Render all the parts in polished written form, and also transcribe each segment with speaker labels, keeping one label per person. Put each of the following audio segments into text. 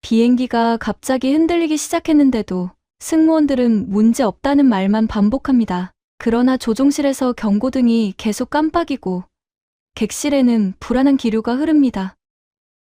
Speaker 1: 비행기가 갑자기 흔들리기 시작했는데도 승무원들은 문제 없다는 말만 반복합니다. 그러나 조종실에서 경고등이 계속 깜빡이고 객실에는 불안한 기류가 흐릅니다.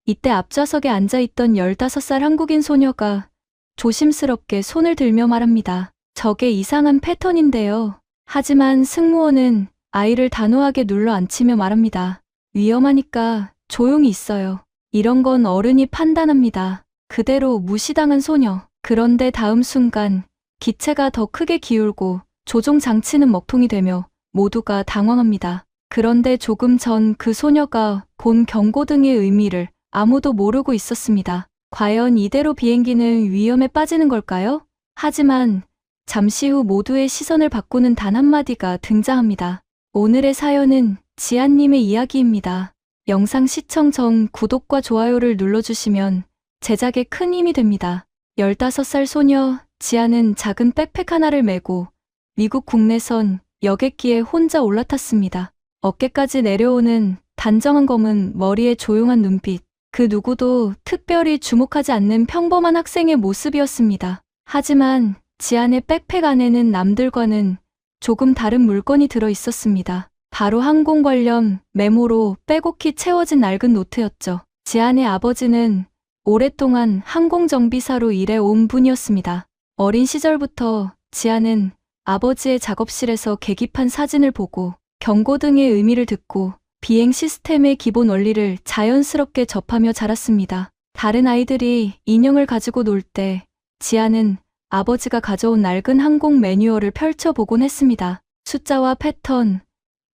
Speaker 1: 이때 앞좌석에 앉아있던 15살 한국인 소녀가 조심스럽게 손을 들며 말합니다. 저게 이상한 패턴인데요. 하지만 승무원은 아이를 단호하게 눌러 앉히며 말합니다. 위험하니까 조용히 있어요. 이런 건 어른이 판단합니다. 그대로 무시당한 소녀. 그런데 다음 순간 기체가 더 크게 기울고 조종 장치는 먹통이 되며 모두가 당황합니다. 그런데 조금 전 그 소녀가 본 경고등의 의미를 아무도 모르고 있었습니다. 과연 이대로 비행기는 위험에 빠지는 걸까요? 하지만 잠시 후 모두의 시선을 바꾸는 단 한마디가 등장합니다. 오늘의 사연은 지안님의 이야기입니다. 영상 시청 전 구독과 좋아요를 눌러주시면 제작에 큰 힘이 됩니다. 15살 소녀 지안은 작은 백팩 하나를 메고 미국 국내선 여객기에 혼자 올라탔습니다. 어깨까지 내려오는 단정한 검은 머리에 조용한 눈빛. 그 누구도 특별히 주목하지 않는 평범한 학생의 모습이었습니다. 하지만 지안의 백팩 안에는 남들과는 조금 다른 물건이 들어 있었습니다. 바로 항공 관련 메모로 빼곡히 채워진 낡은 노트였죠. 지안의 아버지는 오랫동안 항공정비사로 일해온 분이었습니다. 어린 시절부터 지안은 아버지의 작업실에서 계기판 사진을 보고 경고등의 의미를 듣고 비행 시스템의 기본 원리를 자연스럽게 접하며 자랐습니다. 다른 아이들이 인형을 가지고 놀 때 지안은 아버지가 가져온 낡은 항공 매뉴얼을 펼쳐보곤 했습니다. 숫자와 패턴,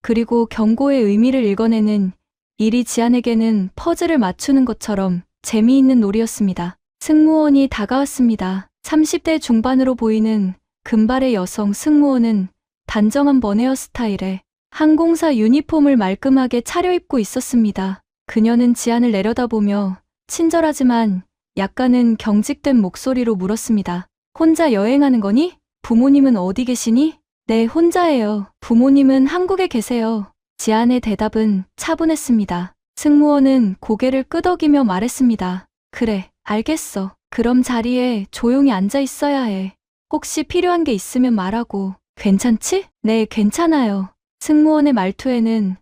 Speaker 1: 그리고 경고의 의미를 읽어내는 일이 지안에게는 퍼즐을 맞추는 것처럼 재미있는 놀이였습니다. 승무원이 다가왔습니다. 30대 중반으로 보이는 금발의 여성 승무원은 단정한 번헤어 스타일에 항공사 유니폼을 말끔하게 차려입고 있었습니다. 그녀는 지안을 내려다보며 친절하지만 약간은 경직된 목소리로 물었습니다. 혼자 여행하는 거니? 부모님은 어디 계시니? 네, 혼자예요. 부모님은 한국에 계세요. 지안의 대답은 차분했습니다. 승무원은 고개를 끄덕이며 말했습니다. 그래, 알겠어. 그럼 자리에 조용히 앉아 있어야 해. 혹시 필요한 게 있으면 말하고. 괜찮지? 네, 괜찮아요. 승무원의 말투에는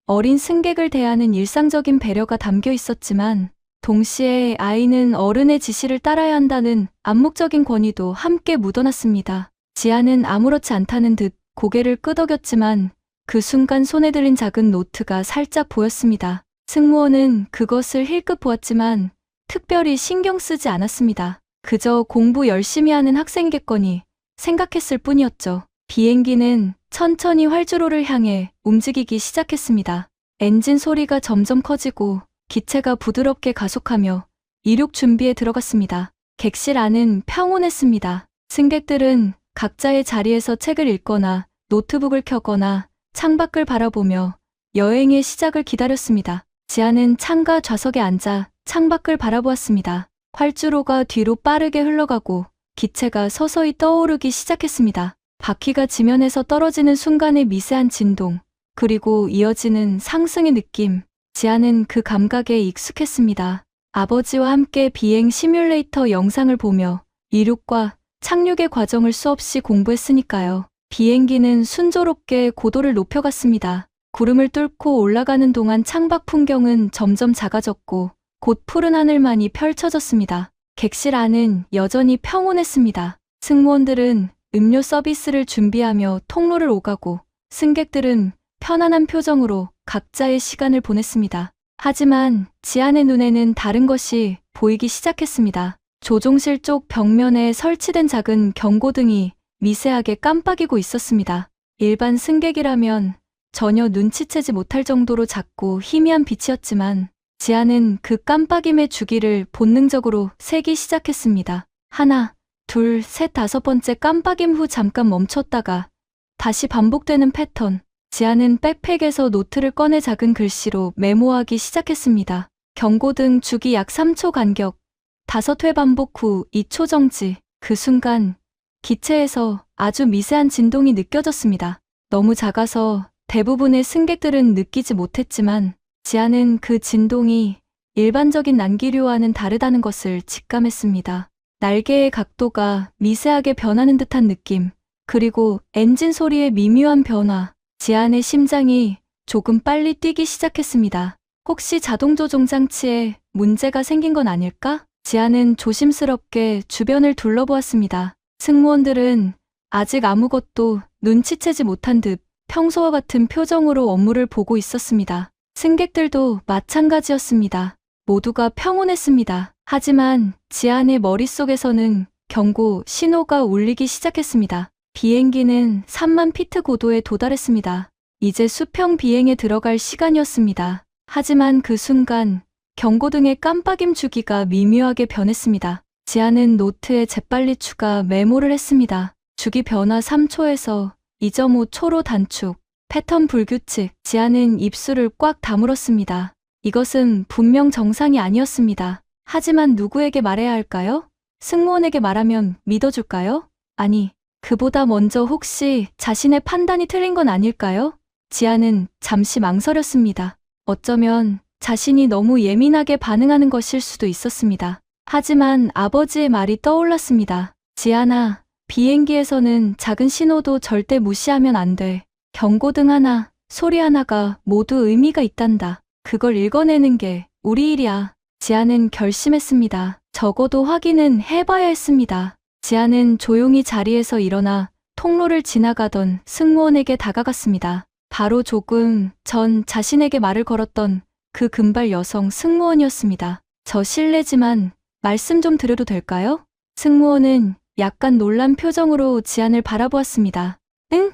Speaker 1: 어린 승객을 대하는 일상적인 배려가 담겨 있었지만 동시에 아이는 어른의 지시를 따라야 한다는 암묵적인 권위도 함께 묻어났습니다. 지안은 아무렇지 않다는 듯 고개를 끄덕였지만 그 순간 손에 들린 작은 노트가 살짝 보였습니다. 승무원은 그것을 힐끗 보았지만 특별히 신경 쓰지 않았습니다. 그저 공부 열심히 하는 학생이겠거니 생각했을 뿐이었죠. 비행기는 천천히 활주로를 향해 움직이기 시작했습니다. 엔진 소리가 점점 커지고 기체가 부드럽게 가속하며 이륙 준비에 들어갔습니다. 객실 안은 평온했습니다. 승객들은 각자의 자리에서 책을 읽거나 노트북을 켜거나 창밖을 바라보며 여행의 시작을 기다렸습니다. 지안은 창가 좌석에 앉아 창밖을 바라보았습니다. 활주로가 뒤로 빠르게 흘러가고 기체가 서서히 떠오르기 시작했습니다. 바퀴가 지면에서 떨어지는 순간의 미세한 진동, 그리고 이어지는 상승의 느낌. 지안은 그 감각에 익숙했습니다. 아버지와 함께 비행 시뮬레이터 영상을 보며 이륙과 착륙의 과정을 수없이 공부했으니까요. 비행기는 순조롭게 고도를 높여갔습니다. 구름을 뚫고 올라가는 동안 창밖 풍경은 점점 작아졌고 곧 푸른 하늘만이 펼쳐졌습니다. 객실 안은 여전히 평온했습니다. 승무원들은 음료 서비스를 준비하며 통로를 오가고 승객들은 편안한 표정으로 각자의 시간을 보냈습니다. 하지만 지안의 눈에는 다른 것이 보이기 시작했습니다. 조종실 쪽 벽면에 설치된 작은 경고등이 미세하게 깜빡이고 있었습니다. 일반 승객이라면 전혀 눈치채지 못할 정도로 작고 희미한 빛이었지만 지안은 그 깜빡임의 주기를 본능적으로 세기 시작했습니다. 하나, 둘, 셋, 5번째 깜빡임 후 잠깐 멈췄다가 다시 반복되는 패턴. 지안은 백팩에서 노트를 꺼내 작은 글씨로 메모하기 시작했습니다. 경고등 주기 약 3초 간격, 5회 반복 후 2초 정지. 그 순간 기체에서 아주 미세한 진동이 느껴졌습니다. 너무 작아서 대부분의 승객들은 느끼지 못했지만 지안은 그 진동이 일반적인 난기류와는 다르다는 것을 직감했습니다. 날개의 각도가 미세하게 변하는 듯한 느낌, 그리고 엔진 소리의 미묘한 변화, 지안의 심장이 조금 빨리 뛰기 시작했습니다. 혹시 자동 조종 장치에 문제가 생긴 건 아닐까? 지안은 조심스럽게 주변을 둘러보았습니다. 승무원들은 아직 아무것도 눈치채지 못한 듯 평소와 같은 표정으로 업무를 보고 있었습니다. 승객들도 마찬가지였습니다. 모두가 평온했습니다. 하지만 지안의 머릿속에서는 경고 신호가 울리기 시작했습니다. 비행기는 3만 피트 고도에 도달했습니다. 이제 수평 비행에 들어갈 시간이었습니다. 하지만 그 순간 경고등의 깜빡임 주기가 미묘하게 변했습니다. 지안은 노트에 재빨리 추가 메모를 했습니다. 주기 변화 3초에서 2.5초로 단축, 패턴 불규칙. 지안은 입술을 꽉 다물었습니다. 이것은 분명 정상이 아니었습니다. 하지만 누구에게 말해야 할까요? 승무원에게 말하면 믿어줄까요? 아니, 그보다 먼저 혹시 자신의 판단이 틀린 건 아닐까요? 지안은 잠시 망설였습니다. 어쩌면 자신이 너무 예민하게 반응하는 것일 수도 있었습니다. 하지만 아버지의 말이 떠올랐습니다. 지안아, 비행기에서는 작은 신호도 절대 무시하면 안 돼. 경고등 하나, 소리 하나가 모두 의미가 있단다. 그걸 읽어내는 게 우리 일이야. 지안은 결심했습니다. 적어도 확인은 해봐야 했습니다. 지안은 조용히 자리에서 일어나 통로를 지나가던 승무원에게 다가갔습니다. 바로 조금 전 자신에게 말을 걸었던 그 금발 여성 승무원이었습니다. 저 실례지만 말씀 좀 드려도 될까요? 승무원은 약간 놀란 표정으로 지안을 바라보았습니다. 응?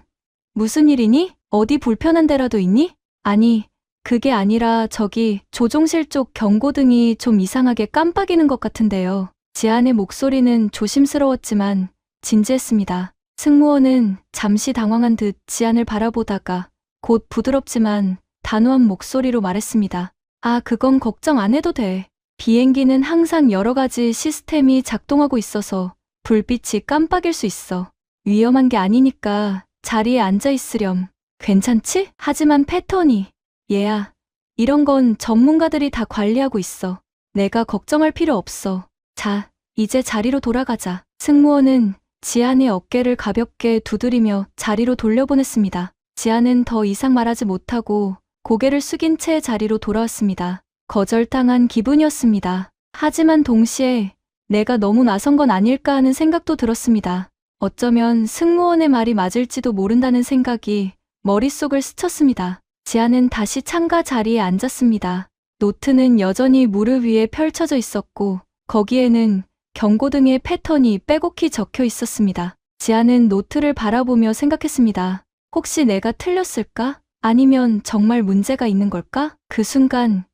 Speaker 1: 무슨 일이니? 어디 불편한 데라도 있니? 아니, 그게 아니라 저기 조종실 쪽 경고등이 좀 이상하게 깜빡이는 것 같은데요. 지안의 목소리는 조심스러웠지만 진지했습니다. 승무원은 잠시 당황한 듯 지안을 바라보다가 곧 부드럽지만 단호한 목소리로 말했습니다. 아, 그건 걱정 안 해도 돼. 비행기는 항상 여러 가지 시스템이 작동하고 있어서 불빛이 깜빡일 수 있어. 위험한 게 아니니까 자리에 앉아 있으렴. 괜찮지? 하지만 패턴이. 얘야, 이런 건 전문가들이 다 관리하고 있어. 내가 걱정할 필요 없어. 자, 이제 자리로 돌아가자. 승무원은 지안의 어깨를 가볍게 두드리며 자리로 돌려보냈습니다. 지안은 더 이상 말하지 못하고 고개를 숙인 채 자리로 돌아왔습니다. 거절당한 기분이었습니다. 하지만 동시에 내가 너무 나선 건 아닐까 하는 생각도 들었습니다. 어쩌면 승무원의 말이 맞을지도 모른다는 생각이 머릿속을 스쳤습니다. 지안은 다시 창가 자리에 앉았습니다. 노트는 여전히 무릎 위에 펼쳐져 있었고 거기에는 경고등의 패턴이 빼곡히 적혀 있었습니다. 지안은 노트를 바라보며 생각했습니다. 혹시 내가 틀렸을까? 아니면 정말 문제가 있는 걸까? 그 순간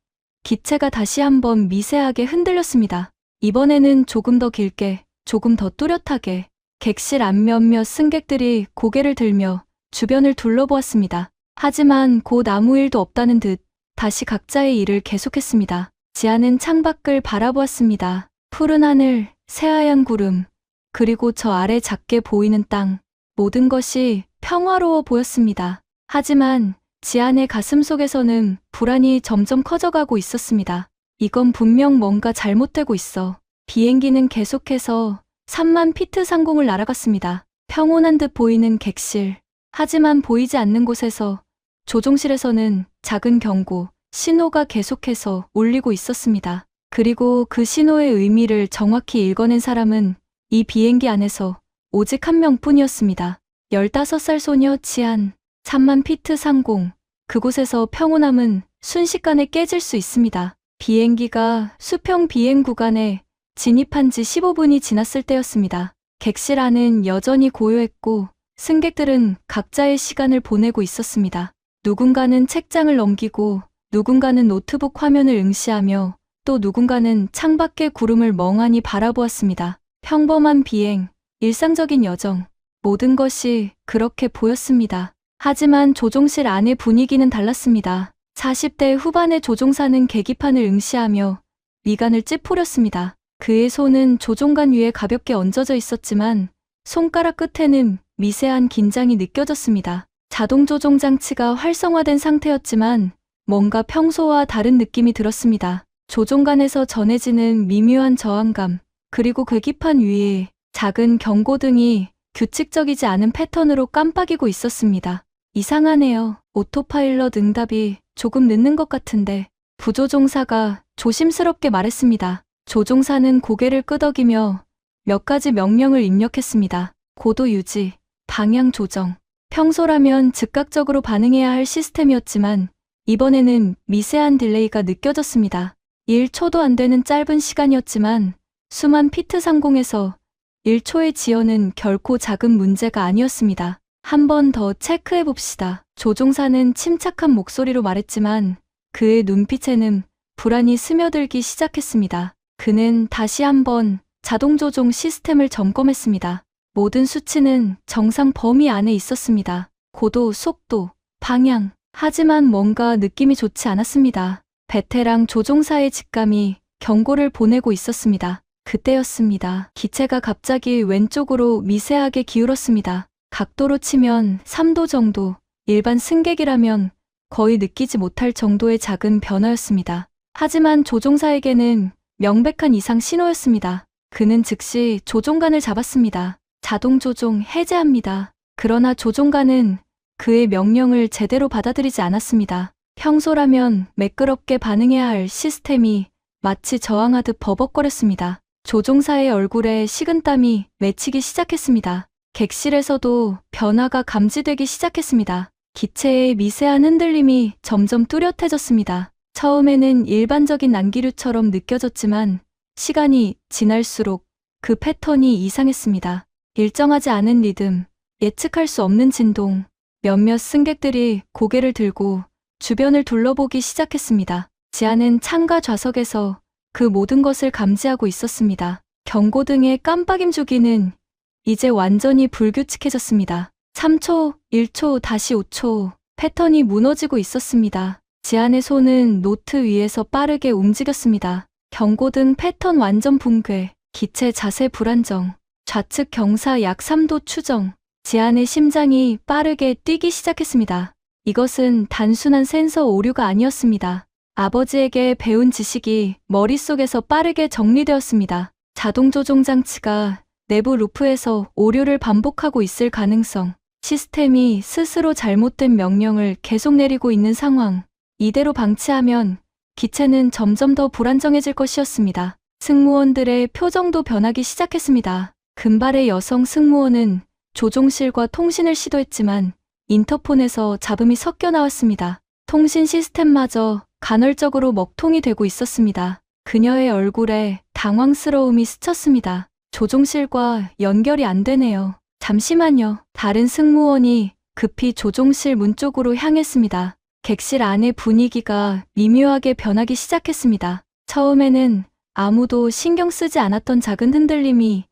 Speaker 1: 기체가 다시 한번 미세하게 흔들렸습니다. 이번에는 조금 더 길게, 조금 더 뚜렷하게. 객실 안 몇몇 승객들이 고개를 들며 주변을 둘러보았습니다. 하지만 곧 아무 일도 없다는 듯 다시 각자의 일을 계속했습니다. 지안은 창밖을 바라보았습니다. 푸른 하늘, 새하얀 구름, 그리고 저 아래 작게 보이는 땅. 모든 것이 평화로워 보였습니다. 하지만 지안의 가슴속에서는 불안이 점점 커져가고 있었습니다. 이건 분명 뭔가 잘못되고 있어. 비행기는 계속해서 3만 피트 상공을 날아갔습니다. 평온한 듯 보이는 객실. 하지만 보이지 않는 곳에서 조종실에서는 작은 경고, 신호가 계속해서 울리고 있었습니다. 그리고 그 신호의 의미를 정확히 읽어낸 사람은 이 비행기 안에서 오직 한 명뿐이었습니다. 15살 소녀 지안. 3만 피트 상공. 그곳에서 평온함은 순식간에 깨질 수 있습니다. 비행기가 수평 비행 구간에 진입한 지 15분이 지났을 때였습니다. 객실 안은 여전히 고요했고 승객들은 각자의 시간을 보내고 있었습니다. 누군가는 책장을 넘기고 누군가는 노트북 화면을 응시하며 또 누군가는 창밖의 구름을 멍하니 바라보았습니다. 평범한 비행, 일상적인 여정, 모든 것이 그렇게 보였습니다. 하지만 조종실 안의 분위기는 달랐습니다. 40대 후반의 조종사는 계기판을 응시하며 미간을 찌푸렸습니다. 그의 손은 조종관 위에 가볍게 얹어져 있었지만 손가락 끝에는 미세한 긴장이 느껴졌습니다. 자동 조종 장치가 활성화된 상태였지만 뭔가 평소와 다른 느낌이 들었습니다. 조종간에서 전해지는 미묘한 저항감, 그리고 계기판 위에 작은 경고등이 규칙적이지 않은 패턴으로 깜빡이고 있었습니다. 이상하네요. 오토파일럿 응답이 조금 늦는 것 같은데 부조종사가 조심스럽게 말했습니다. 조종사는 고개를 끄덕이며 몇 가지 명령을 입력했습니다. 고도 유지, 방향 조정. 평소라면 즉각적으로 반응해야 할 시스템이었지만 이번에는 미세한 딜레이가 느껴졌습니다. 1초도 안 되는 짧은 시간이었지만 수만 피트 상공에서 1초의 지연은 결코 작은 문제가 아니었습니다. 한 번 더 체크해 봅시다. 조종사는 침착한 목소리로 말했지만 그의 눈빛에는 불안이 스며들기 시작했습니다. 그는 다시 한번 자동조종 시스템을 점검했습니다. 모든 수치는 정상 범위 안에 있었습니다. 고도, 속도, 방향. 하지만 뭔가 느낌이 좋지 않았습니다. 베테랑 조종사의 직감이 경고를 보내고 있었습니다. 그때였습니다. 기체가 갑자기 왼쪽으로 미세하게 기울었습니다. 각도로 치면 3도 정도, 일반 승객이라면 거의 느끼지 못할 정도의 작은 변화였습니다. 하지만 조종사에게는 명백한 이상 신호였습니다. 그는 즉시 조종간을 잡았습니다. 자동 조종 해제합니다. 그러나 조종관은 그의 명령을 제대로 받아들이지 않았습니다. 평소라면 매끄럽게 반응해야 할 시스템이 마치 저항하듯 버벅거렸습니다. 조종사의 얼굴에 식은땀이 맺히기 시작했습니다. 객실에서도 변화가 감지되기 시작했습니다. 기체의 미세한 흔들림이 점점 뚜렷해졌습니다. 처음에는 일반적인 난기류처럼 느껴졌지만 시간이 지날수록 그 패턴이 이상했습니다. 일정하지 않은 리듬, 예측할 수 없는 진동, 몇몇 승객들이 고개를 들고 주변을 둘러보기 시작했습니다. 지안은 창가 좌석에서 그 모든 것을 감지하고 있었습니다. 경고등의 깜빡임 주기는 이제 완전히 불규칙해졌습니다. 3초, 1초, 다시 5초, 패턴이 무너지고 있었습니다. 지안의 손은 노트 위에서 빠르게 움직였습니다. 경고등 패턴 완전 붕괴, 기체 자세 불안정, 좌측 경사 약 3도 추정. 지안의 심장이 빠르게 뛰기 시작했습니다. 이것은 단순한 센서 오류가 아니었습니다. 아버지에게 배운 지식이 머릿속에서 빠르게 정리되었습니다. 자동 조종 장치가 내부 루프에서 오류를 반복하고 있을 가능성, 시스템이 스스로 잘못된 명령을 계속 내리고 있는 상황. 이대로 방치하면 기체는 점점 더 불안정해질 것이었습니다. 승무원들의 표정도 변하기 시작했습니다. 금발의 여성 승무원은 조종실과 통신을 시도했지만 인터폰에서 잡음이 섞여 나왔습니다. 통신 시스템마저 간헐적으로 먹통이 되고 있었습니다. 그녀의 얼굴에 당황스러움이 스쳤습니다. 조종실과 연결이 안 되네요. 잠시만요. 다른 승무원이 급히 조종실 문 쪽으로 향했습니다. 객실 안의 분위기가 미묘하게 변하기 시작했습니다. 처음에는 아무도 신경 쓰지 않았던 작은 흔들림이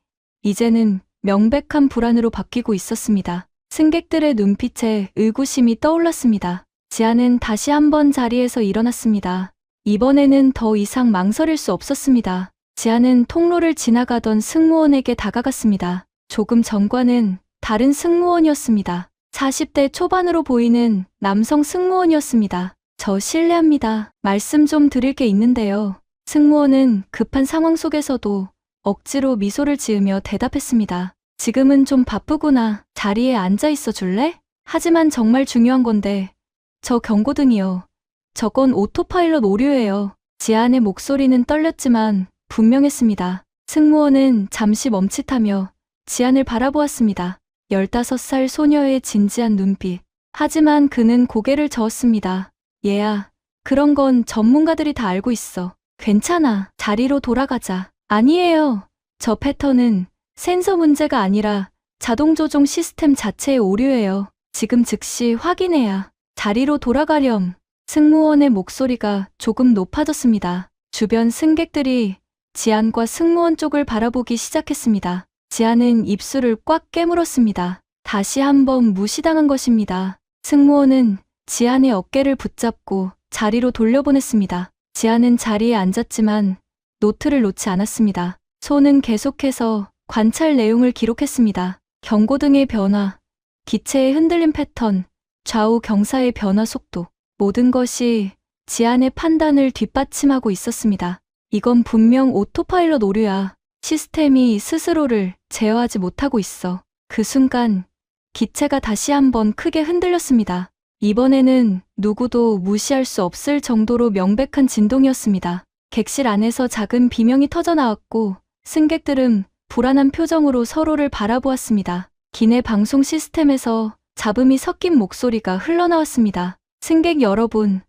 Speaker 1: 이제는 명백한 불안으로 바뀌고 있었습니다. 승객들의 눈빛에 의구심이 떠올랐습니다. 지안은 다시 한번 자리에서 일어났습니다. 이번에는 더 이상 망설일 수 없었습니다. 지안은 통로를 지나가던 승무원에게 다가갔습니다. 조금 전과는 다른 승무원이었습니다. 40대 초반으로 보이는 남성 승무원이었습니다. 저 실례합니다. 말씀 좀 드릴 게 있는데요. 승무원은 급한 상황 속에서도 억지로 미소를 지으며 대답했습니다. 지금은 좀 바쁘구나. 자리에 앉아 있어 줄래? 하지만 정말 중요한 건데. 저 경고등이요. 저건 오토파일럿 오류예요. 지안의 목소리는 떨렸지만 분명했습니다. 승무원은 잠시 멈칫하며 지안을 바라보았습니다. 15살 소녀의 진지한 눈빛. 하지만 그는 고개를 저었습니다. 얘야, 그런 건 전문가들이 다 알고 있어. 괜찮아. 자리로 돌아가자. 아니에요. 저 패턴은 센서 문제가 아니라 자동 조종 시스템 자체의 오류예요. 지금 즉시 확인해야. 자리로 돌아가렴. 승무원의 목소리가 조금 높아졌습니다. 주변 승객들이 지안과 승무원 쪽을 바라보기 시작했습니다. 지안은 입술을 꽉 깨물었습니다. 다시 한번 무시당한 것입니다. 승무원은 지안의 어깨를 붙잡고 자리로 돌려보냈습니다. 지안은 자리에 앉았지만 노트를 놓지 않았습니다. 손은 계속해서 관찰 내용을 기록했습니다. 경고등의 변화, 기체의 흔들림 패턴, 좌우 경사의 변화 속도, 모든 것이 지안의 판단을 뒷받침하고 있었습니다. 이건 분명 오토파일럿 오류야. 시스템이 스스로를 제어하지 못하고 있어. 그 순간 기체가 다시 한번 크게 흔들렸습니다. 이번에는 누구도 무시할 수 없을 정도로 명백한 진동이었습니다. 객실 안에서 작은 비명이 터져 나왔고 승객들은 불안한 표정으로 서로를 바라보았습니다. 기내 방송 시스템에서 잡음이 섞인 목소리가 흘러나왔습니다. 승객 여러분,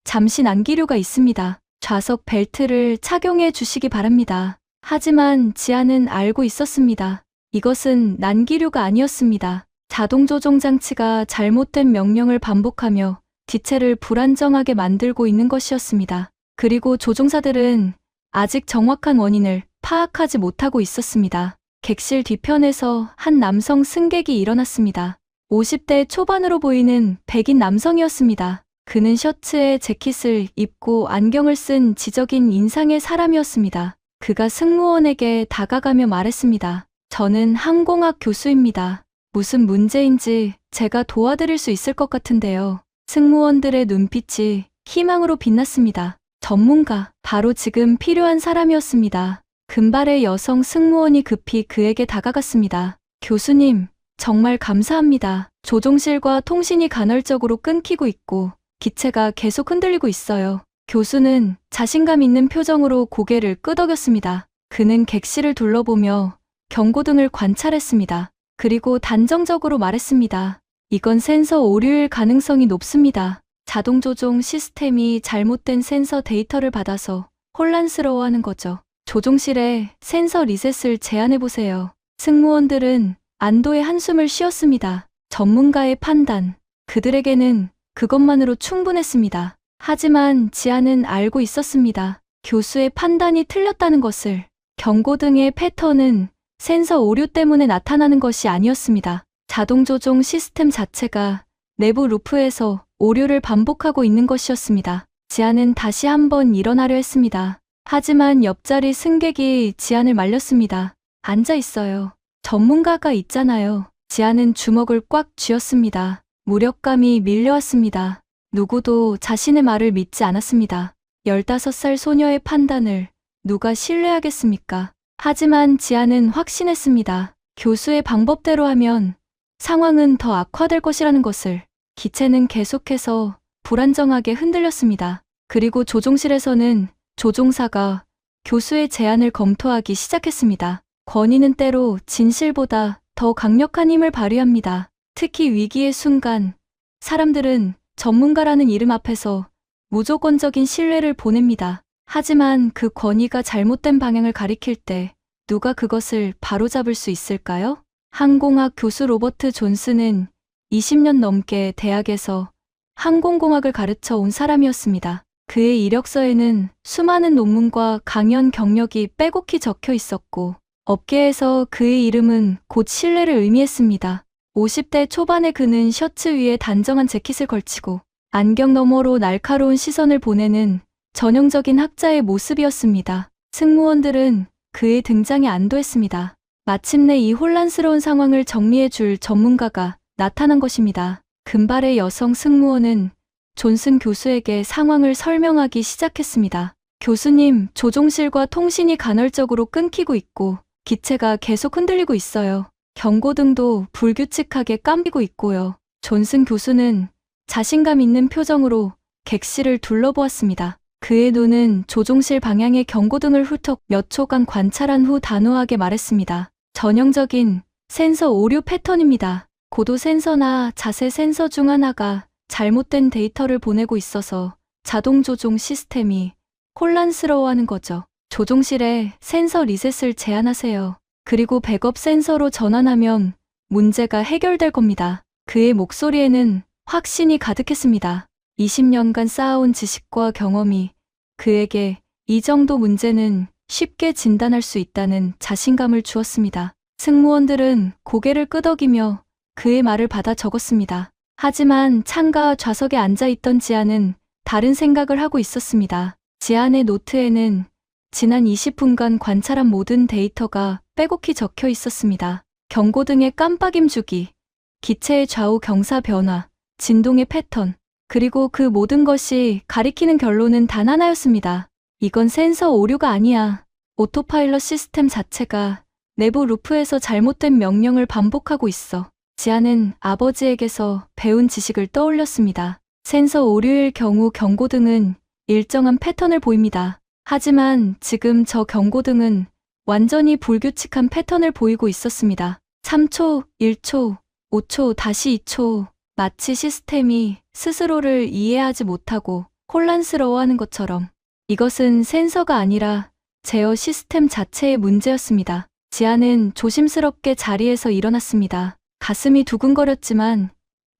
Speaker 1: 잠시 난기류가 있습니다. 좌석 벨트를 착용해 주시기 바랍니다. 하지만 지안은 알고 있었습니다. 이것은 난기류가 아니었습니다. 자동 조종 장치가 잘못된 명령을 반복하며 기체를 불안정하게 만들고 있는 것이었습니다. 그리고 조종사들은 아직 정확한 원인을 파악하지 못하고 있었습니다. 객실 뒤편에서 한 남성 승객이 일어났습니다. 50대 초반으로 보이는 백인 남성이었습니다. 그는 셔츠에 재킷을 입고 안경을 쓴 지적인 인상의 사람이었습니다. 그가 승무원에게 다가가며 말했습니다. 저는 항공학 교수입니다. 무슨 문제인지 제가 도와드릴 수 있을 것 같은데요. 승무원들의 눈빛이 희망으로 빛났습니다. 전문가, 바로 지금 필요한 사람이었습니다. 금발의 여성 승무원이 급히 그에게 다가갔습니다. 교수님, 정말 감사합니다. 조종실과 통신이 간헐적으로 끊기고 있고 기체가 계속 흔들리고 있어요. 교수는 자신감 있는 표정으로 고개를 끄덕였습니다. 그는 객실을 둘러보며 경고등을 관찰했습니다. 그리고 단정적으로 말했습니다. 이건 센서 오류일 가능성이 높습니다. 자동 조종 시스템이 잘못된 센서 데이터를 받아서 혼란스러워하는 거죠. 조종실에 센서 리셋을 제안해보세요. 승무원들은 안도의 한숨을 쉬었습니다. 전문가의 판단, 그들에게는 그것만으로 충분했습니다. 하지만 지안은 알고 있었습니다. 교수의 판단이 틀렸다는 것을. 경고등의 패턴은 센서 오류 때문에 나타나는 것이 아니었습니다. 자동 조종 시스템 자체가 내부 루프에서 오류를 반복하고 있는 것이었습니다. 지안은 다시 한번 일어나려 했습니다. 하지만 옆자리 승객이 지안을 말렸습니다. 앉아 있어요. 전문가가 있잖아요. 지안은 주먹을 꽉 쥐었습니다. 무력감이 밀려왔습니다. 누구도 자신의 말을 믿지 않았습니다. 15살 소녀의 판단을 누가 신뢰하겠습니까? 하지만 지안은 확신했습니다. 교수의 방법대로 하면 상황은 더 악화될 것이라는 것을. 기체는 계속해서 불안정하게 흔들렸습니다. 그리고 조종실에서는 조종사가 교수의 제안을 검토하기 시작했습니다. 권위는 때로 진실보다 더 강력한 힘을 발휘합니다. 특히 위기의 순간, 사람들은 전문가라는 이름 앞에서 무조건적인 신뢰를 보냅니다. 하지만 그 권위가 잘못된 방향을 가리킬 때 누가 그것을 바로잡을 수 있을까요? 항공학 교수 로버트 존슨은 20년 넘게 대학에서 항공공학을 가르쳐 온 사람이었습니다. 그의 이력서에는 수많은 논문과 강연 경력이 빼곡히 적혀 있었고 업계에서 그의 이름은 곧 신뢰를 의미했습니다. 50대 초반의 그는 셔츠 위에 단정한 재킷을 걸치고 안경 너머로 날카로운 시선을 보내는 전형적인 학자의 모습이었습니다. 승무원들은 그의 등장에 안도했습니다. 마침내 이 혼란스러운 상황을 정리해 줄 전문가가 나타난 것입니다. 금발의 여성 승무원은 존슨 교수에게 상황을 설명하기 시작했습니다. 교수님, 조종실과 통신이 간헐적으로 끊기고 있고 기체가 계속 흔들리고 있어요. 경고등도 불규칙하게 깜비고 있고요. 존슨 교수는 자신감 있는 표정으로 객실을 둘러보았습니다. 그의 눈은 조종실 방향의 경고등을 훌쩍 몇 초간 관찰한 후 단호하게 말했습니다. 전형적인 센서 오류 패턴입니다. 고도 센서나 자세 센서 중 하나가 잘못된 데이터를 보내고 있어서 자동 조종 시스템이 혼란스러워하는 거죠. 조종실에 센서 리셋을 제안하세요. 그리고 백업 센서로 전환하면 문제가 해결될 겁니다. 그의 목소리에는 확신이 가득했습니다. 20년간 쌓아온 지식과 경험이 그에게 이 정도 문제는 쉽게 진단할 수 있다는 자신감을 주었습니다. 승무원들은 고개를 끄덕이며 그의 말을 받아 적었습니다. 하지만 창가 좌석에 앉아있던 지안은 다른 생각을 하고 있었습니다. 지안의 노트에는 지난 20분간 관찰한 모든 데이터가 빼곡히 적혀 있었습니다. 경고등의 깜빡임 주기, 기체의 좌우 경사 변화, 진동의 패턴. 그리고 그 모든 것이 가리키는 결론은 단 하나였습니다. 이건 센서 오류가 아니야. 오토파일럿 시스템 자체가 내부 루프에서 잘못된 명령을 반복하고 있어. 지아는 아버지에게서 배운 지식을 떠올렸습니다. 센서 오류일 경우 경고등은 일정한 패턴을 보입니다. 하지만 지금 저 경고등은 완전히 불규칙한 패턴을 보이고 있었습니다. 3초, 1초, 5초, 다시 2초. 마치 시스템이 스스로를 이해하지 못하고 혼란스러워하는 것처럼. 이것은 센서가 아니라 제어 시스템 자체의 문제였습니다. 지아는 조심스럽게 자리에서 일어났습니다. 가슴이 두근거렸지만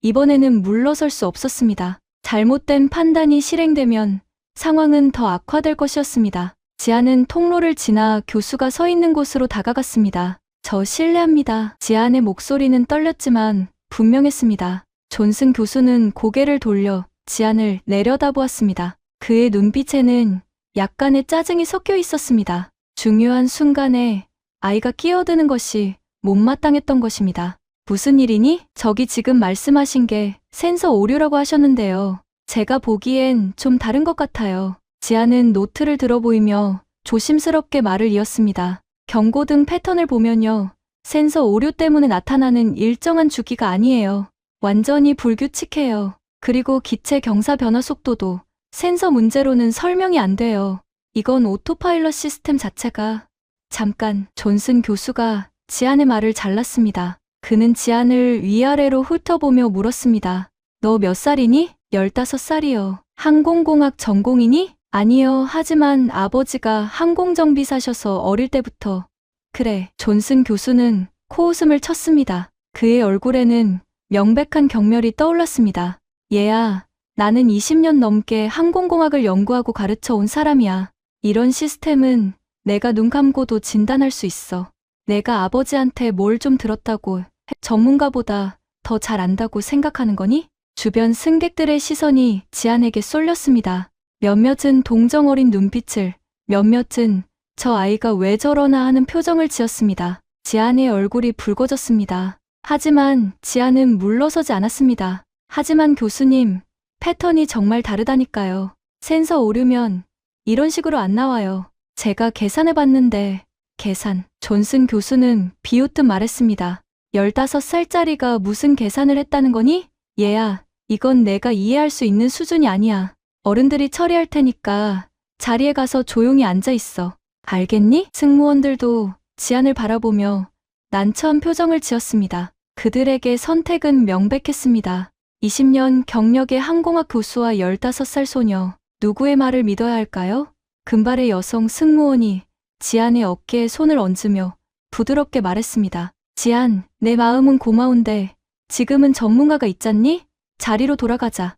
Speaker 1: 이번에는 물러설 수 없었습니다. 잘못된 판단이 실행되면 상황은 더 악화될 것이었습니다. 지아는 통로를 지나 교수가 서 있는 곳으로 다가갔습니다. 저 실례합니다. 지아의 목소리는 떨렸지만 분명했습니다. 존슨 교수는 고개를 돌려 지안을 내려다보았습니다. 그의 눈빛에는 약간의 짜증이 섞여 있었습니다. 중요한 순간에 아이가 끼어드는 것이 못마땅했던 것입니다. 무슨 일이니? 저기 지금 말씀하신 게 센서 오류라고 하셨는데요. 제가 보기엔 좀 다른 것 같아요. 지아는 노트를 들어 보이며 조심스럽게 말을 이었습니다. 경고등 패턴을 보면요. 센서 오류 때문에 나타나는 일정한 주기가 아니에요. 완전히 불규칙해요. 그리고 기체 경사 변화 속도도 센서 문제로는 설명이 안 돼요. 이건 오토파일럿 시스템 자체가. 잠깐, 존슨 교수가 지안의 말을 잘랐습니다. 그는 지안을 위아래로 훑어보며 물었습니다. 너 몇 살이니? 15살이요. 항공공학 전공이니? 아니요. 하지만 아버지가 항공정비사셔서 어릴 때부터. 그래. 존슨 교수는 코웃음을 쳤습니다. 그의 얼굴에는 명백한 경멸이 떠올랐습니다. 얘야, 나는 20년 넘게 항공공학을 연구하고 가르쳐 온 사람이야. 이런 시스템은 내가 눈 감고도 진단할 수 있어. 내가 아버지한테 뭘 좀 들었다고 전문가보다 더 잘 안다고 생각하는 거니? 주변 승객들의 시선이 지안에게 쏠렸습니다. 몇몇은 동정 어린 눈빛을, 몇몇은 저 아이가 왜 저러나 하는 표정을 지었습니다. 지안의 얼굴이 붉어졌습니다. 하지만 지안은 물러서지 않았습니다. 하지만 교수님, 패턴이 정말 다르다니까요. 센서 오류면 이런 식으로 안 나와요. 제가 계산해봤는데, 계산. 존슨 교수는 비웃듯 말했습니다. 15살짜리가 무슨 계산을 했다는 거니? 얘야, 이건 내가 이해할 수 있는 수준이 아니야. 어른들이 처리할 테니까 자리에 가서 조용히 앉아 있어. 알겠니? 승무원들도 지안을 바라보며 난처한 표정을 지었습니다. 그들에게 선택은 명백했습니다. 20년 경력의 항공학 교수와 15살 소녀. 누구의 말을 믿어야 할까요? 금발의 여성 승무원이 지안의 어깨에 손을 얹으며 부드럽게 말했습니다. 지안, 내 마음은 고마운데 지금은 전문가가 있잖니? 자리로 돌아가자.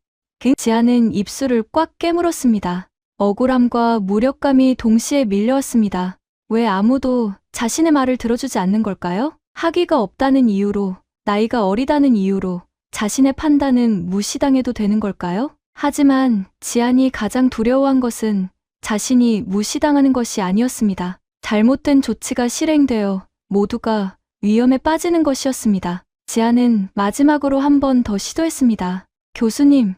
Speaker 1: 지안은 입술을 꽉 깨물었습니다. 억울함과 무력감이 동시에 밀려왔습니다. 왜 아무도 자신의 말을 들어주지 않는 걸까요? 학위가 없다는 이유로, 나이가 어리다는 이유로 자신의 판단은 무시당해도 되는 걸까요? 하지만 지안이 가장 두려워한 것은 자신이 무시당하는 것이 아니었습니다. 잘못된 조치가 실행되어 모두가 위험에 빠지는 것이었습니다. 지안은 마지막으로 한 번 더 시도했습니다. 교수님,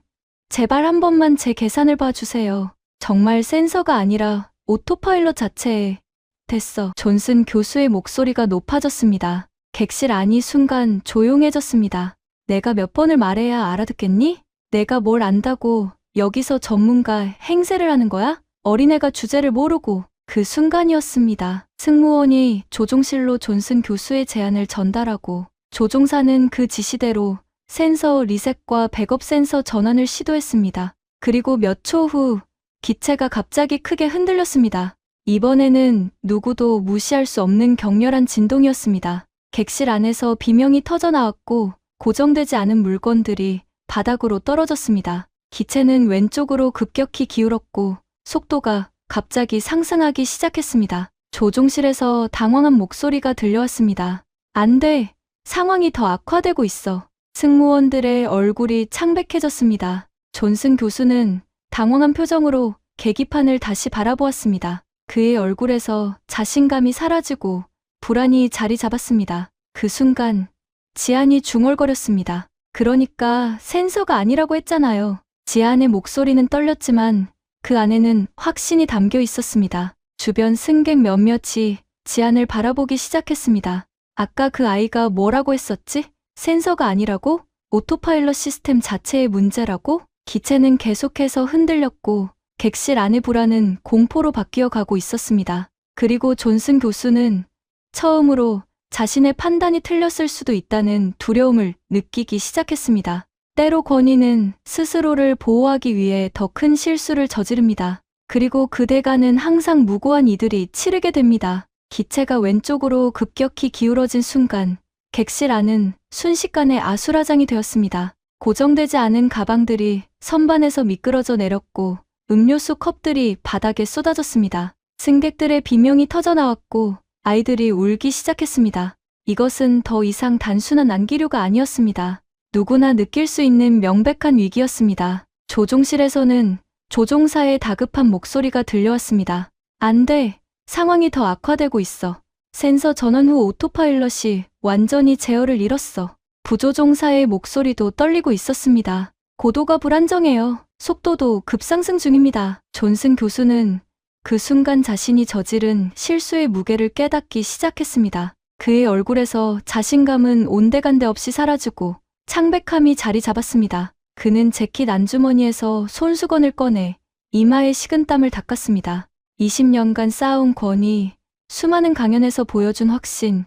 Speaker 1: 제발 한 번만 제 계산을 봐주세요. 정말 센서가 아니라 오토파일럿 자체에. 됐어. 존슨 교수의 목소리가 높아졌습니다. 객실 안이 순간 조용해졌습니다. 내가 몇 번을 말해야 알아듣겠니? 내가 뭘 안다고 여기서 전문가 행세를 하는 거야? 어린애가 주제를 모르고. 그 순간이었습니다. 승무원이 조종실로 존슨 교수의 제안을 전달하고 조종사는 그 지시대로 센서 리셋과 백업 센서 전환을 시도했습니다. 그리고 몇 초 후 기체가 갑자기 크게 흔들렸습니다. 이번에는 누구도 무시할 수 없는 격렬한 진동이었습니다. 객실 안에서 비명이 터져 나왔고 고정되지 않은 물건들이 바닥으로 떨어졌습니다. 기체는 왼쪽으로 급격히 기울었고 속도가 갑자기 상승하기 시작했습니다. 조종실에서 당황한 목소리가 들려왔습니다. 안 돼. 상황이 더 악화되고 있어. 승무원들의 얼굴이 창백해졌습니다. 존슨 교수는 당황한 표정으로 계기판을 다시 바라보았습니다. 그의 얼굴에서 자신감이 사라지고 불안이 자리 잡았습니다. 그 순간 지안이 중얼거렸습니다. 그러니까 센서가 아니라고 했잖아요. 지안의 목소리는 떨렸지만 그 안에는 확신이 담겨 있었습니다. 주변 승객 몇몇이 지안을 바라보기 시작했습니다. 아까 그 아이가 뭐라고 했었지? 센서가 아니라고? 오토파일럿 시스템 자체의 문제라고? 기체는 계속해서 흔들렸고 객실 안의 불안은 공포로 바뀌어 가고 있었습니다. 그리고 존슨 교수는 처음으로 자신의 판단이 틀렸을 수도 있다는 두려움을 느끼기 시작했습니다. 때로 권위는 스스로를 보호하기 위해 더 큰 실수를 저지릅니다. 그리고 그 대가는 항상 무고한 이들이 치르게 됩니다. 기체가 왼쪽으로 급격히 기울어진 순간 객실 안은 순식간에 아수라장이 되었습니다. 고정되지 않은 가방들이 선반에서 미끄러져 내렸고 음료수 컵들이 바닥에 쏟아졌습니다. 승객들의 비명이 터져나왔고 아이들이 울기 시작했습니다. 이것은 더 이상 단순한 난기류가 아니었습니다. 누구나 느낄 수 있는 명백한 위기였습니다. 조종실에서는 조종사의 다급한 목소리가 들려왔습니다. 안 돼. 상황이 더 악화되고 있어. 센서 전원 후 오토파일럿이 완전히 제어를 잃었어. 부조종사의 목소리도 떨리고 있었습니다. 고도가 불안정해요. 속도도 급상승 중입니다. 존슨 교수는 그 순간 자신이 저지른 실수의 무게를 깨닫기 시작했습니다. 그의 얼굴에서 자신감은 온데간데 없이 사라지고 창백함이 자리 잡았습니다. 그는 재킷 안주머니에서 손수건을 꺼내 이마에 식은땀을 닦았습니다. 20년간 쌓아온 권위, 수많은 강연에서 보여준 확신,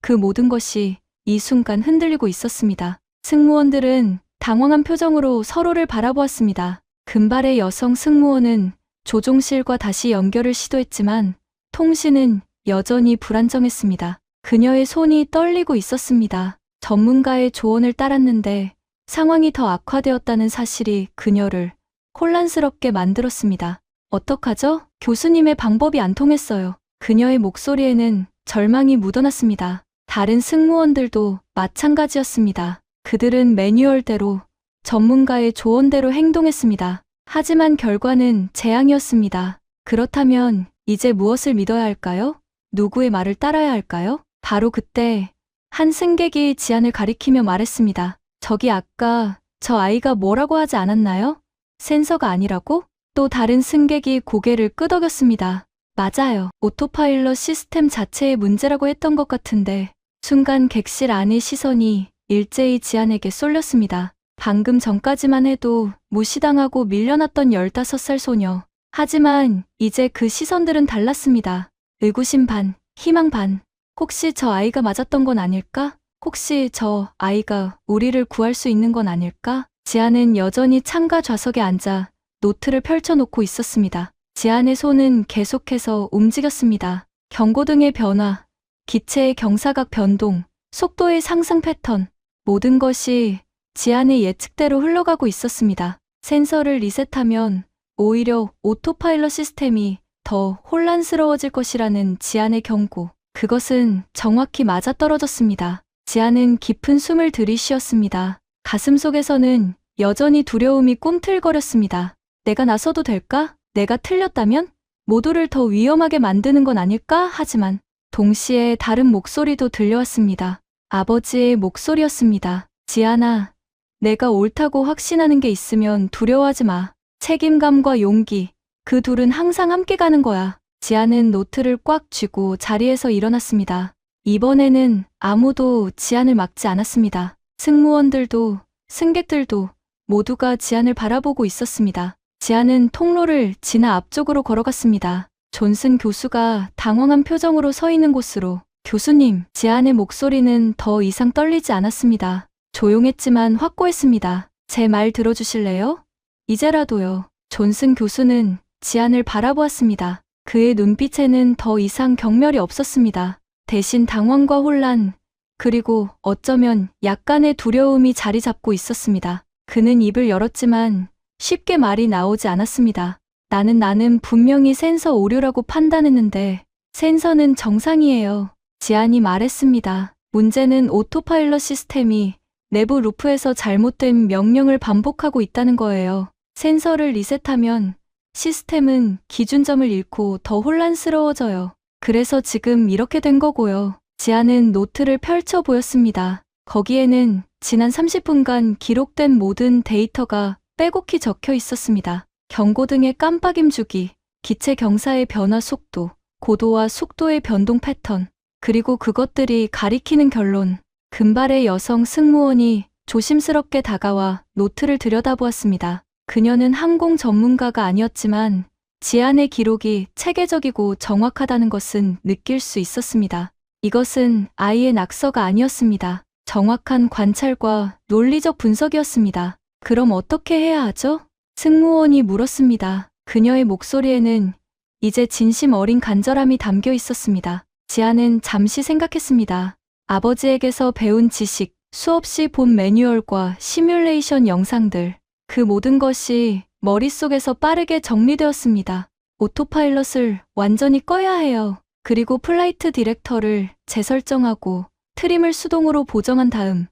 Speaker 1: 그 모든 것이 이 순간 흔들리고 있었습니다. 승무원들은 당황한 표정으로 서로를 바라보았습니다. 금발의 여성 승무원은 조종실과 다시 연결을 시도했지만 통신은 여전히 불안정했습니다. 그녀의 손이 떨리고 있었습니다. 전문가의 조언을 따랐는데 상황이 더 악화되었다는 사실이 그녀를 혼란스럽게 만들었습니다. 어떡하죠? 교수님의 방법이 안 통했어요. 그녀의 목소리에는 절망이 묻어났습니다. 다른 승무원들도 마찬가지였습니다. 그들은 매뉴얼대로 전문가의 조언대로 행동했습니다. 하지만 결과는 재앙이었습니다. 그렇다면 이제 무엇을 믿어야 할까요? 누구의 말을 따라야 할까요? 바로 그때 한 승객이 지안을 가리키며 말했습니다. 저기 아까 저 아이가 뭐라고 하지 않았나요? 센서가 아니라고? 또 다른 승객이 고개를 끄덕였습니다. 맞아요. 오토파일럿 시스템 자체의 문제라고 했던 것 같은데 순간 객실 안의 시선이 일제히 지안에게 쏠렸습니다. 방금 전까지만 해도 무시당하고 밀려났던 15살 소녀. 하지만 이제 그 시선들은 달랐습니다. 의구심 반, 희망 반. 혹시 저 아이가 맞았던 건 아닐까? 혹시 저 아이가 우리를 구할 수 있는 건 아닐까? 지안은 여전히 창가 좌석에 앉아 노트를 펼쳐놓고 있었습니다. 지안의 손은 계속해서 움직였습니다. 경고등의 변화, 기체의 경사각 변동, 속도의 상승 패턴, 모든 것이 지안의 예측대로 흘러가고 있었습니다. 센서를 리셋하면 오히려 오토파일럿 시스템이 더 혼란스러워질 것이라는 지안의 경고. 그것은 정확히 맞아떨어졌습니다. 지안은 깊은 숨을 들이쉬었습니다. 가슴속에서는 여전히 두려움이 꿈틀거렸습니다. 내가 나서도 될까? 내가 틀렸다면? 모두를 더 위험하게 만드는 건 아닐까? 하지만 동시에 다른 목소리도 들려왔습니다. 아버지의 목소리였습니다. 지안아, 내가 옳다고 확신하는 게 있으면 두려워하지 마. 책임감과 용기, 그 둘은 항상 함께 가는 거야. 지안은 노트를 꽉 쥐고 자리에서 일어났습니다. 이번에는 아무도 지안을 막지 않았습니다. 승무원들도 승객들도 모두가 지안을 바라보고 있었습니다. 지안은 통로를 지나 앞쪽으로 걸어갔습니다. 존슨 교수가 당황한 표정으로 서 있는 곳으로. 교수님, 지안의 목소리는 더 이상 떨리지 않았습니다. 조용했지만 확고했습니다. 제 말 들어주실래요? 이제라도요. 존슨 교수는 지안을 바라보았습니다. 그의 눈빛에는 더 이상 경멸이 없었습니다. 대신 당황과 혼란, 그리고 어쩌면 약간의 두려움이 자리 잡고 있었습니다. 그는 입을 열었지만 쉽게 말이 나오지 않았습니다. 나는 분명히 센서 오류라고 판단했는데 센서는 정상이에요. 지안이 말했습니다. 문제는 오토파일럿 시스템이 내부 루프에서 잘못된 명령을 반복하고 있다는 거예요. 센서를 리셋하면 시스템은 기준점을 잃고 더 혼란스러워져요. 그래서 지금 이렇게 된 거고요. 지안은 노트를 펼쳐 보였습니다. 거기에는 지난 30분간 기록된 모든 데이터가 빼곡히 적혀 있었습니다. 경고등의 깜빡임 주기, 기체 경사의 변화 속도, 고도와 속도의 변동 패턴, 그리고 그것들이 가리키는 결론. 금발의 여성 승무원이 조심스럽게 다가와 노트를 들여다보았습니다. 그녀는 항공 전문가가 아니었지만 지안의 기록이 체계적이고 정확하다는 것은 느낄 수 있었습니다. 이것은 아이의 낙서가 아니었습니다. 정확한 관찰과 논리적 분석이었습니다. 그럼 어떻게 해야 하죠? 승무원이 물었습니다. 그녀의 목소리에는 이제 진심 어린 간절함이 담겨 있었습니다. 지안은 잠시 생각했습니다. 아버지에게서 배운 지식, 수없이 본 매뉴얼과 시뮬레이션 영상들, 그 모든 것이 머릿속에서 빠르게 정리되었습니다. 오토파일럿을 완전히 꺼야 해요. 그리고 플라이트 디렉터를 재설정하고 트림을 수동으로 보정한 다음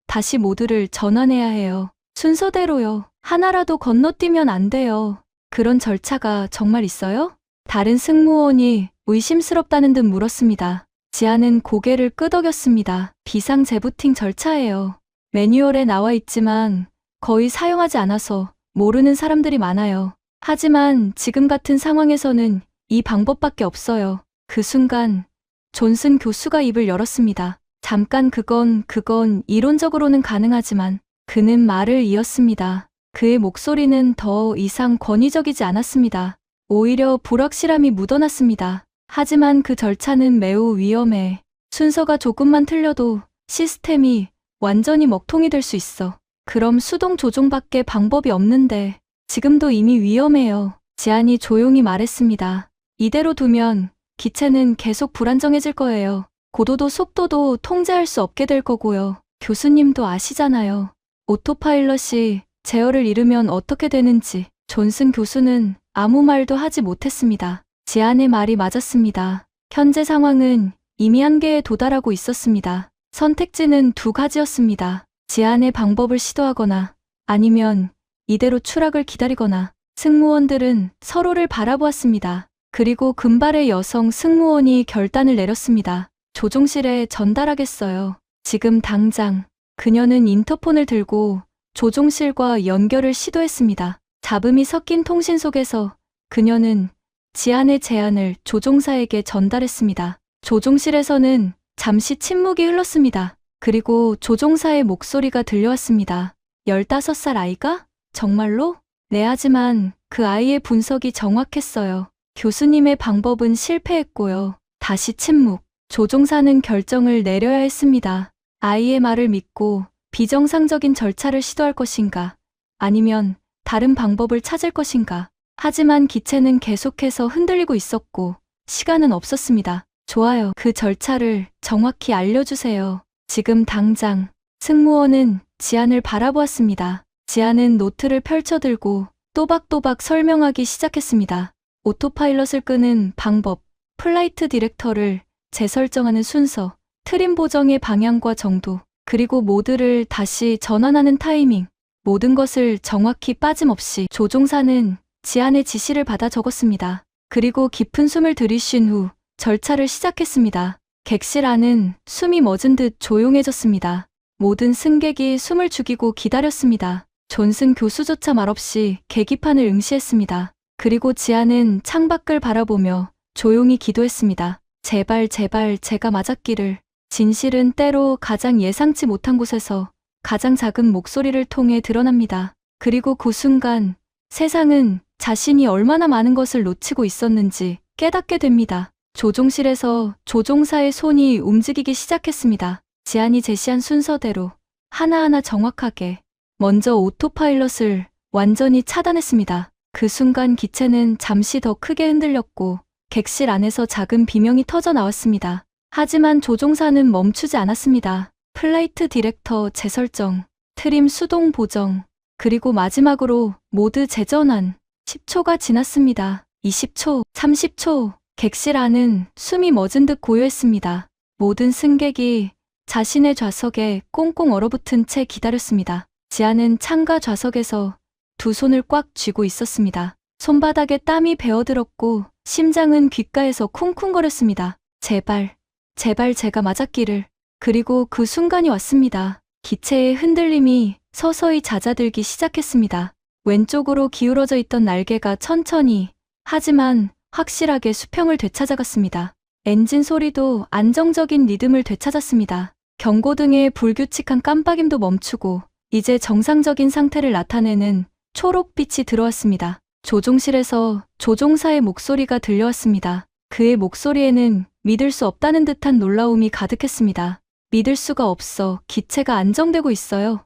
Speaker 1: 다시 모드를 전환해야 해요. 순서대로요. 하나라도 건너뛰면 안 돼요. 그런 절차가 정말 있어요? 다른 승무원이 의심스럽다는 듯 물었습니다. 지안은 고개를 끄덕였습니다. 비상 재부팅 절차예요. 매뉴얼에 나와 있지만 거의 사용하지 않아서 모르는 사람들이 많아요. 하지만 지금 같은 상황에서는 이 방법밖에 없어요. 그 순간 존슨 교수가 입을 열었습니다. 잠깐 그건 이론적으로는 가능하지만 그는 말을 이었습니다. 그의 목소리는 더 이상 권위적이지 않았습니다. 오히려 불확실함이 묻어났습니다. 하지만 그 절차는 매우 위험해. 순서가 조금만 틀려도 시스템이 완전히 먹통이 될 수 있어. 그럼 수동 조종밖에 방법이 없는데 지금도 이미 위험해요. 지안이 조용히 말했습니다. 이대로 두면 기체는 계속 불안정해질 거예요. 고도도 속도도 통제할 수 없게 될 거고요. 교수님도 아시잖아요. 오토파일럿이 제어를 잃으면 어떻게 되는지. 존슨 교수는 아무 말도 하지 못했습니다. 지안의 말이 맞았습니다. 현재 상황은 이미 한계에 도달하고 있었습니다. 선택지는 두 가지였습니다. 지안의 방법을 시도하거나 아니면 이대로 추락을 기다리거나. 승무원들은 서로를 바라보았습니다. 그리고 금발의 여성 승무원이 결단을 내렸습니다. 조종실에 전달하겠어요. 지금 당장. 그녀는 인터폰을 들고 조종실과 연결을 시도했습니다. 잡음이 섞인 통신 속에서 그녀는 지안의 제안을 조종사에게 전달했습니다. 조종실에서는 잠시 침묵이 흘렀습니다. 그리고 조종사의 목소리가 들려왔습니다. 15살 아이가? 정말로? 네, 하지만 그 아이의 분석이 정확했어요. 교수님의 방법은 실패했고요. 다시 침묵. 조종사는 결정을 내려야 했습니다. 아이의 말을 믿고 비정상적인 절차를 시도할 것인가? 아니면 다른 방법을 찾을 것인가? 하지만 기체는 계속해서 흔들리고 있었고 시간은 없었습니다. 좋아요. 그 절차를 정확히 알려주세요. 지금 당장. 승무원은 지안을 바라보았습니다. 지안은 노트를 펼쳐들고 또박또박 설명하기 시작했습니다. 오토파일럿을 끄는 방법, 플라이트 디렉터를 재설정하는 순서, 트림 보정의 방향과 정도, 그리고 모드를 다시 전환하는 타이밍, 모든 것을 정확히 빠짐없이. 조종사는 지안의 지시를 받아 적었습니다. 그리고 깊은 숨을 들이쉰 후 절차를 시작했습니다. 객실 안은 숨이 멎은 듯 조용해졌습니다. 모든 승객이 숨을 죽이고 기다렸습니다. 존슨 교수조차 말없이 계기판을 응시했습니다. 그리고 지안은 창밖을 바라보며 조용히 기도했습니다. 제발 제가 맞았기를. 진실은 때로 가장 예상치 못한 곳에서 가장 작은 목소리를 통해 드러납니다. 그리고 그 순간 세상은 자신이 얼마나 많은 것을 놓치고 있었는지 깨닫게 됩니다. 조종실에서 조종사의 손이 움직이기 시작했습니다. 지안이 제시한 순서대로 하나하나 정확하게. 먼저 오토파일럿을 완전히 차단했습니다. 그 순간 기체는 잠시 더 크게 흔들렸고 객실 안에서 작은 비명이 터져 나왔습니다. 하지만 조종사는 멈추지 않았습니다. 플라이트 디렉터 재설정, 트림 수동 보정, 그리고 마지막으로 모드 재전환. 10초가 지났습니다. 20초, 30초. 객실 안은 숨이 멎은 듯 고요했습니다. 모든 승객이 자신의 좌석에 꽁꽁 얼어붙은 채 기다렸습니다. 지안은 창가 좌석에서 두 손을 꽉 쥐고 있었습니다. 손바닥에 땀이 배어들었고 심장은 귓가에서 쿵쿵거렸습니다. 제발 제가 맞았기를. 그리고 그 순간이 왔습니다. 기체의 흔들림이 서서히 잦아들기 시작했습니다. 왼쪽으로 기울어져 있던 날개가 천천히, 하지만 확실하게 수평을 되찾아갔습니다. 엔진 소리도 안정적인 리듬을 되찾았습니다. 경고등의 불규칙한 깜빡임도 멈추고 이제 정상적인 상태를 나타내는 초록빛이 들어왔습니다. 조종실에서 조종사의 목소리가 들려왔습니다. 그의 목소리에는 믿을 수 없다는 듯한 놀라움이 가득했습니다. 믿을 수가 없어. 기체가 안정되고 있어요.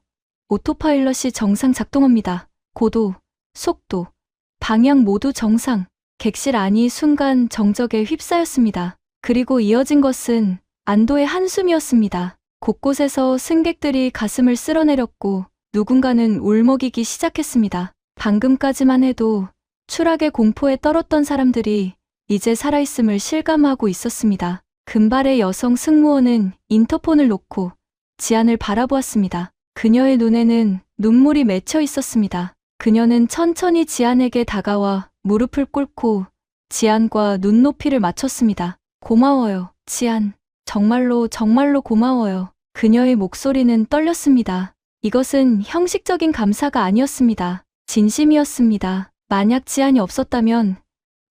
Speaker 1: 오토파일럿이 정상 작동합니다. 고도, 속도, 방향 모두 정상. 객실 안이 순간 정적에 휩싸였습니다. 그리고 이어진 것은 안도의 한숨이었습니다. 곳곳에서 승객들이 가슴을 쓸어내렸고 누군가는 울먹이기 시작했습니다. 방금까지만 해도 추락의 공포에 떨었던 사람들이 이제 살아있음을 실감하고 있었습니다. 금발의 여성 승무원은 인터폰을 놓고 지안을 바라보았습니다. 그녀의 눈에는 눈물이 맺혀 있었습니다. 그녀는 천천히 지안에게 다가와 무릎을 꿇고 지안과 눈높이를 맞췄습니다. 고마워요, 지안. 정말로 정말로 고마워요. 그녀의 목소리는 떨렸습니다. 이것은 형식적인 감사가 아니었습니다. 진심이었습니다. 만약 지안이 없었다면,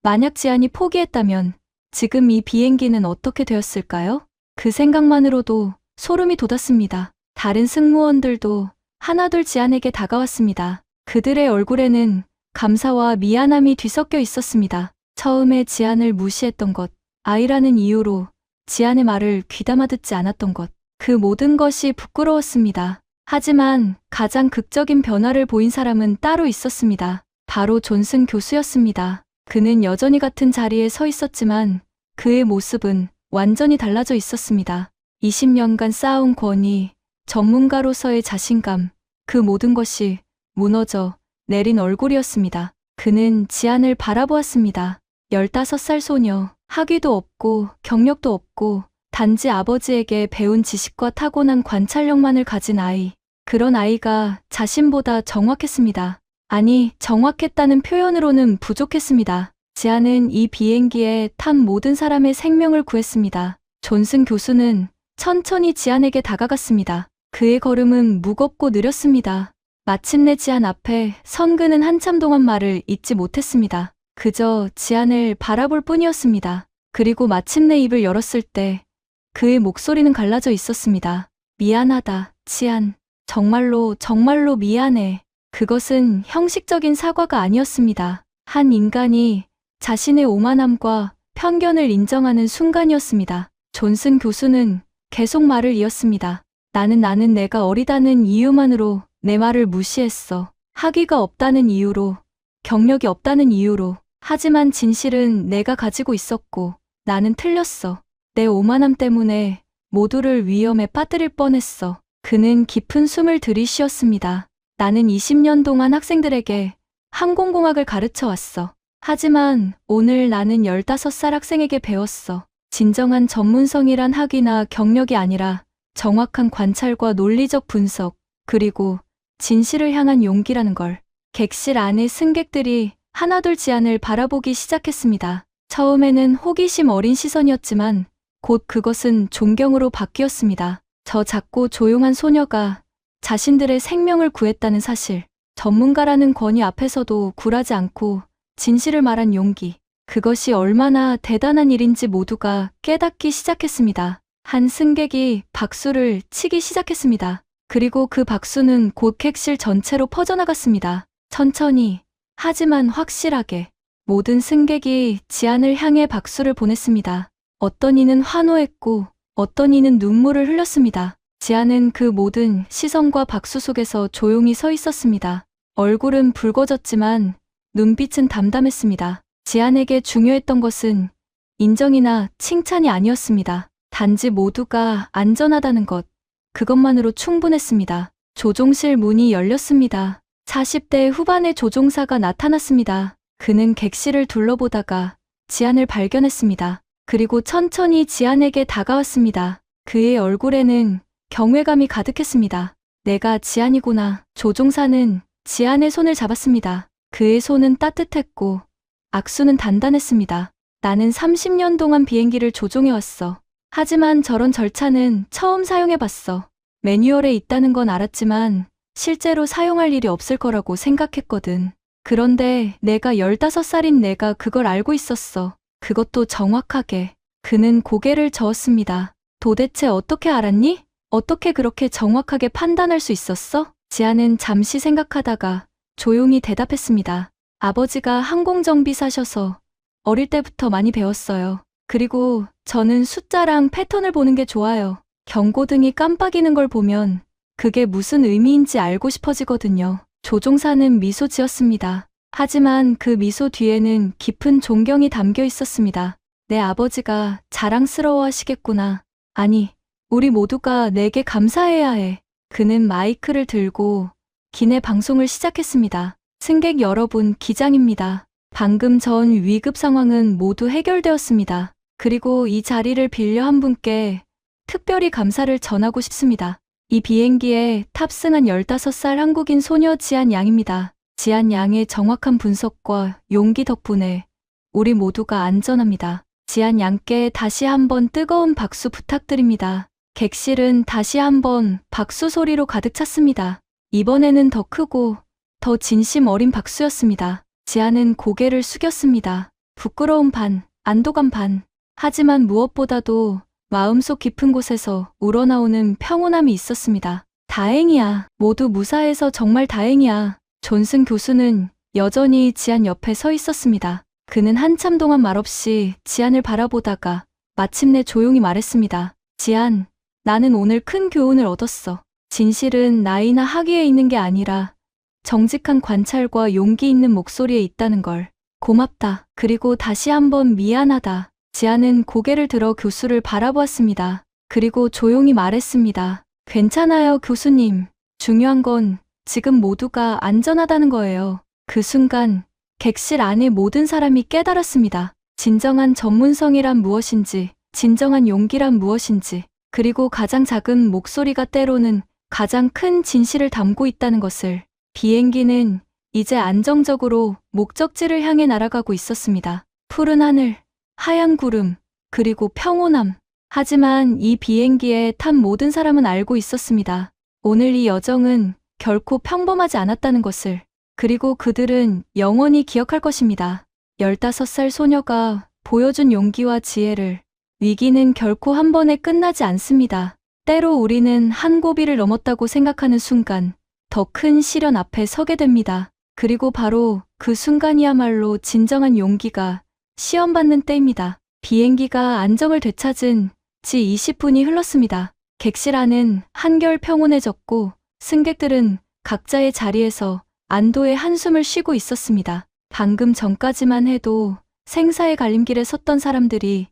Speaker 1: 만약 지안이 포기했다면 지금 이 비행기는 어떻게 되었을까요? 그 생각만으로도 소름이 돋았습니다. 다른 승무원들도 하나둘 지안에게 다가왔습니다. 그들의 얼굴에는 감사와 미안함이 뒤섞여 있었습니다. 처음에 지안을 무시했던 것, 아이라는 이유로 지안의 말을 귀담아 듣지 않았던 것, 그 모든 것이 부끄러웠습니다. 하지만 가장 극적인 변화를 보인 사람은 따로 있었습니다. 바로 존슨 교수였습니다. 그는 여전히 같은 자리에 서 있었지만 그의 모습은 완전히 달라져 있었습니다. 20년간 쌓아온 권위, 전문가로서의 자신감, 그 모든 것이 무너져 내린 얼굴이었습니다. 그는 지안을 바라보았습니다. 15살 소녀, 학위도 없고 경력도 없고 단지 아버지에게 배운 지식과 타고난 관찰력만을 가진 아이. 그런 아이가 자신보다 정확했습니다. 아니, 정확했다는 표현으로는 부족했습니다. 지안은 이 비행기에 탄 모든 사람의 생명을 구했습니다. 존슨 교수는 천천히 지안에게 다가갔습니다. 그의 걸음은 무겁고 느렸습니다. 마침내 지안 앞에 선 그는 한참 동안 말을 잇지 못했습니다. 그저 지안을 바라볼 뿐이었습니다. 그리고 마침내 입을 열었을 때 그의 목소리는 갈라져 있었습니다. 미안하다, 지안. 정말로 정말로 미안해. 그것은 형식적인 사과가 아니었습니다. 한 인간이 자신의 오만함과 편견을 인정하는 순간이었습니다. 존슨 교수는 계속 말을 이었습니다. 나는 내가 어리다는 이유만으로 내 말을 무시했어. 학위가 없다는 이유로, 경력이 없다는 이유로. 하지만 진실은 내가 가지고 있었고 나는 틀렸어. 내 오만함 때문에 모두를 위험에 빠뜨릴 뻔했어. 그는 깊은 숨을 들이쉬었습니다. 나는 20년 동안 학생들에게 항공공학을 가르쳐 왔어. 하지만 오늘 나는 15살 학생에게 배웠어. 진정한 전문성이란 학위나 경력이 아니라 정확한 관찰과 논리적 분석, 그리고 진실을 향한 용기라는 걸. 객실 안의 승객들이 하나둘 지안을 바라보기 시작했습니다. 처음에는 호기심 어린 시선이었지만 곧 그것은 존경으로 바뀌었습니다. 저 작고 조용한 소녀가 자신들의 생명을 구했다는 사실, 전문가라는 권위 앞에서도 굴하지 않고 진실을 말한 용기, 그것이 얼마나 대단한 일인지 모두가 깨닫기 시작했습니다. 한 승객이 박수를 치기 시작했습니다. 그리고 그 박수는 곧 객실 전체로 퍼져나갔습니다. 천천히, 하지만 확실하게 모든 승객이 지안을 향해 박수를 보냈습니다. 어떤 이는 환호했고 어떤 이는 눈물을 흘렸습니다. 지안은 그 모든 시선과 박수 속에서 조용히 서 있었습니다. 얼굴은 붉어졌지만 눈빛은 담담했습니다. 지안에게 중요했던 것은 인정이나 칭찬이 아니었습니다. 단지 모두가 안전하다는 것, 그것만으로 충분했습니다. 조종실 문이 열렸습니다. 40대 후반의 조종사가 나타났습니다. 그는 객실을 둘러보다가 지안을 발견했습니다. 그리고 천천히 지안에게 다가왔습니다. 그의 얼굴에는 경외감이 가득했습니다. 내가 지안이구나. 조종사는 지안의 손을 잡았습니다. 그의 손은 따뜻했고 악수는 단단했습니다. 나는 30년 동안 비행기를 조종해왔어. 하지만 저런 절차는 처음 사용해봤어. 매뉴얼에 있다는 건 알았지만 실제로 사용할 일이 없을 거라고 생각했거든. 그런데 내가 15살인 내가 그걸 알고 있었어. 그것도 정확하게. 그는 고개를 저었습니다. 도대체 어떻게 알았니? 어떻게 그렇게 정확하게 판단할 수 있었어? 지아는 잠시 생각하다가 조용히 대답했습니다. 아버지가 항공정비사셔서 어릴 때부터 많이 배웠어요. 그리고 저는 숫자랑 패턴을 보는 게 좋아요. 경고등이 깜빡이는 걸 보면 그게 무슨 의미인지 알고 싶어지거든요. 조종사는 미소 지었습니다. 하지만 그 미소 뒤에는 깊은 존경이 담겨 있었습니다. 내 아버지가 자랑스러워 하시겠구나. 아니, 우리 모두가 내게 감사해야 해. 그는 마이크를 들고 기내 방송을 시작했습니다. 승객 여러분, 기장입니다. 방금 전 위급 상황은 모두 해결되었습니다. 그리고 이 자리를 빌려 한 분께 특별히 감사를 전하고 싶습니다. 이 비행기에 탑승한 15살 한국인 소녀 지안 양입니다. 지안 양의 정확한 분석과 용기 덕분에 우리 모두가 안전합니다. 지안 양께 다시 한번 뜨거운 박수 부탁드립니다. 객실은 다시 한번 박수 소리로 가득 찼습니다. 이번에는 더 크고 더 진심 어린 박수였습니다. 지안은 고개를 숙였습니다. 부끄러움 반, 안도감 반. 하지만 무엇보다도 마음속 깊은 곳에서 우러나오는 평온함이 있었습니다. 다행이야. 모두 무사해서 정말 다행이야. 존슨 교수는 여전히 지안 옆에 서 있었습니다. 그는 한참 동안 말없이 지안을 바라보다가 마침내 조용히 말했습니다. 지안, 나는 오늘 큰 교훈을 얻었어. 진실은 나이나 학위에 있는 게 아니라 정직한 관찰과 용기 있는 목소리에 있다는 걸. 고맙다. 그리고 다시 한번 미안하다. 지안은 고개를 들어 교수를 바라보았습니다. 그리고 조용히 말했습니다. 괜찮아요, 교수님. 중요한 건 지금 모두가 안전하다는 거예요. 그 순간 객실 안의 모든 사람이 깨달았습니다. 진정한 전문성이란 무엇인지, 진정한 용기란 무엇인지, 그리고 가장 작은 목소리가 때로는 가장 큰 진실을 담고 있다는 것을. 비행기는 이제 안정적으로 목적지를 향해 날아가고 있었습니다. 푸른 하늘, 하얀 구름, 그리고 평온함. 하지만 이 비행기에 탄 모든 사람은 알고 있었습니다. 오늘 이 여정은 결코 평범하지 않았다는 것을. 그리고 그들은 영원히 기억할 것입니다. 15살 소녀가 보여준 용기와 지혜를. 위기는 결코 한 번에 끝나지 않습니다. 때로 우리는 한 고비를 넘었다고 생각하는 순간 더 큰 시련 앞에 서게 됩니다. 그리고 바로 그 순간이야말로 진정한 용기가 시험받는 때입니다. 비행기가 안정을 되찾은 지 20분이 흘렀습니다. 객실 안은 한결 평온해졌고 승객들은 각자의 자리에서 안도의 한숨을 쉬고 있었습니다. 방금 전까지만 해도 생사의 갈림길에 섰던 사람들이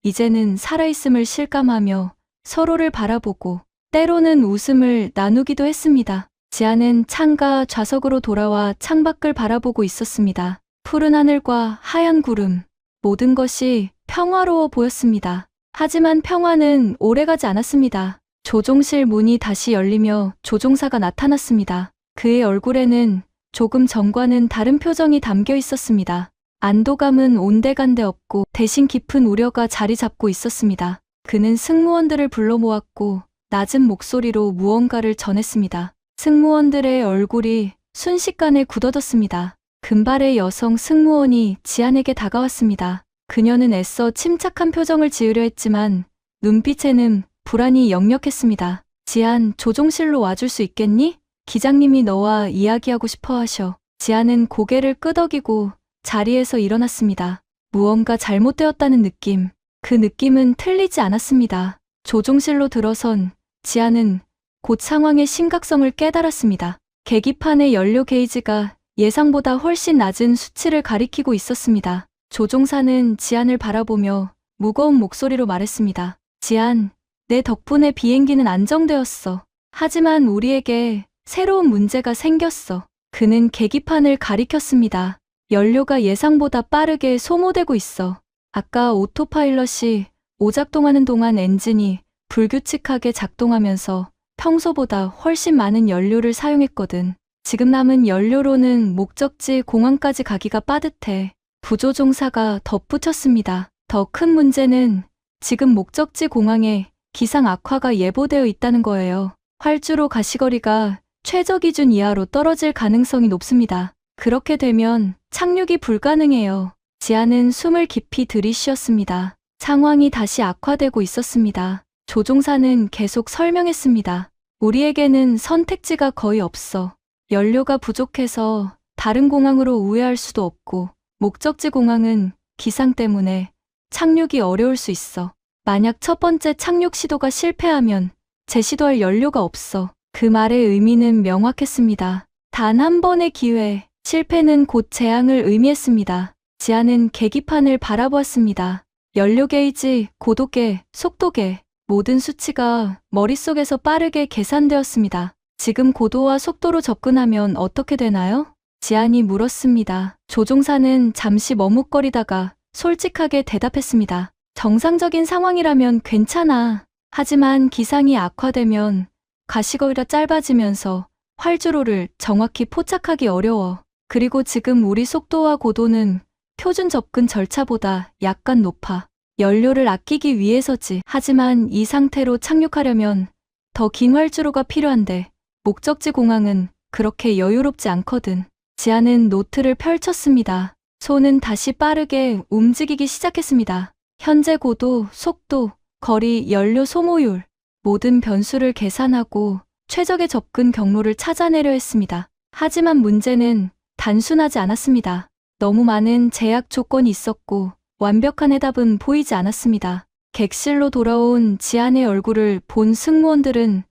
Speaker 1: 이제는 살아있음을 실감하며 서로를 바라보고 때로는 웃음을 나누기도 했습니다. 지아는 창가 좌석으로 돌아와 창밖을 바라보고 있었습니다. 푸른 하늘과 하얀 구름, 모든 것이 평화로워 보였습니다. 하지만 평화는 오래가지 않았습니다. 조종실 문이 다시 열리며 조종사가 나타났습니다. 그의 얼굴에는 조금 전과는 다른 표정이 담겨 있었습니다. 안도감은 온데간데 없고 대신 깊은 우려가 자리 잡고 있었습니다. 그는 승무원들을 불러 모았고 낮은 목소리로 무언가를 전했습니다. 승무원들의 얼굴이 순식간에 굳어졌습니다. 금발의 여성 승무원이 지안에게 다가왔습니다. 그녀는 애써 침착한 표정을 지으려 했지만 눈빛에는 불안이 역력했습니다. 지안, 조종실로 와줄 수 있겠니? 기장님이 너와 이야기하고 싶어 하셔. 지안은 고개를 끄덕이고 자리에서 일어났습니다. 무언가 잘못되었다는 느낌. 그 느낌은 틀리지 않았습니다. 조종실로 들어선 지안은 곧 상황의 심각성을 깨달았습니다. 계기판의 연료 게이지가 예상보다 훨씬 낮은 수치를 가리키고 있었습니다. 조종사는 지안을 바라보며 무거운 목소리로 말했습니다. 지안, 내 덕분에 비행기는 안정되었어. 하지만 우리에게 새로운 문제가 생겼어. 그는 계기판을 가리켰습니다. 연료가 예상보다 빠르게 소모되고 있어. 아까 오토파일럿이 오작동하는 동안 엔진이 불규칙하게 작동하면서 평소보다 훨씬 많은 연료를 사용했거든. 지금 남은 연료로는 목적지 공항까지 가기가 빠듯해. 부조종사가 덧붙였습니다. 더 큰 문제는 지금 목적지 공항에 기상 악화가 예보되어 있다는 거예요. 활주로 가시거리가 최저 기준 이하로 떨어질 가능성이 높습니다. 그렇게 되면 착륙이 불가능해요. 지안은 숨을 깊이 들이쉬었습니다. 상황이 다시 악화되고 있었습니다. 조종사는 계속 설명했습니다. 우리에게는 선택지가 거의 없어. 연료가 부족해서 다른 공항으로 우회할 수도 없고, 목적지 공항은 기상 때문에 착륙이 어려울 수 있어. 만약 첫 번째 착륙 시도가 실패하면 재시도할 연료가 없어. 그 말의 의미는 명확했습니다. 단 한 번의 기회, 실패는 곧 재앙을 의미했습니다. 지안은 계기판을 바라보았습니다. 연료 게이지, 고도계, 속도계, 모든 수치가 머릿속에서 빠르게 계산되었습니다. 지금 고도와 속도로 접근하면 어떻게 되나요? 지안이 물었습니다. 조종사는 잠시 머뭇거리다가 솔직하게 대답했습니다. 정상적인 상황이라면 괜찮아. 하지만 기상이 악화되면 가시거리가 짧아지면서 활주로를 정확히 포착하기 어려워. 그리고 지금 우리 속도와 고도는 표준 접근 절차보다 약간 높아. 연료를 아끼기 위해서지. 하지만 이 상태로 착륙하려면 더 긴 활주로가 필요한데 목적지 공항은 그렇게 여유롭지 않거든. 지안은 노트를 펼쳤습니다. 손은 다시 빠르게 움직이기 시작했습니다. 현재 고도, 속도, 거리, 연료 소모율, 모든 변수를 계산하고 최적의 접근 경로를 찾아내려 했습니다. 하지만 문제는 단순하지 않았습니다. 너무 많은 제약 조건이 있었고 완벽한 해답은 보이지 않았습니다. 객실로 돌아온 지안의 얼굴을 본 승무원들은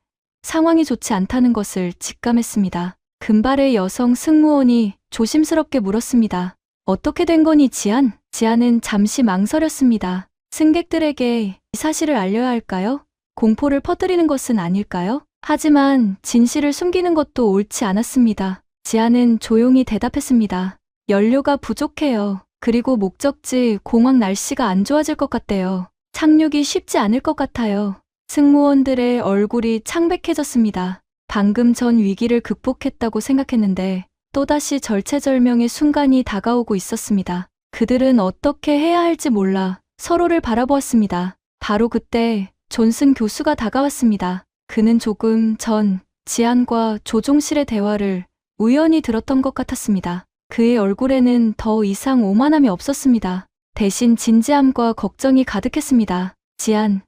Speaker 1: 상황이 좋지 않다는 것을 직감했습니다. 금발의 여성 승무원이 조심스럽게 물었습니다. 어떻게 된 거니, 지안? 지안은 잠시 망설였습니다. 승객들에게 이 사실을 알려야 할까요? 공포를 퍼뜨리는 것은 아닐까요? 하지만 진실을 숨기는 것도 옳지 않았습니다. 지안은 조용히 대답했습니다. 연료가 부족해요. 그리고 목적지 공항 날씨가 안 좋아질 것 같대요. 착륙이 쉽지 않을 것 같아요. 승무원들의 얼굴이 창백해졌습니다. 방금 전 위기를 극복했다고 생각했는데 또다시 절체절명의 순간이 다가오고 있었습니다. 그들은 어떻게 해야 할지 몰라 서로를 바라보았습니다. 바로 그때 존슨 교수가 다가왔습니다. 그는 조금 전 지안과 조종실의 대화를 우연히 들었던 것 같았습니다. 그의 얼굴에는 더 이상 오만함이 없었습니다. 대신 진지함과 걱정이 가득했습니다. 지안,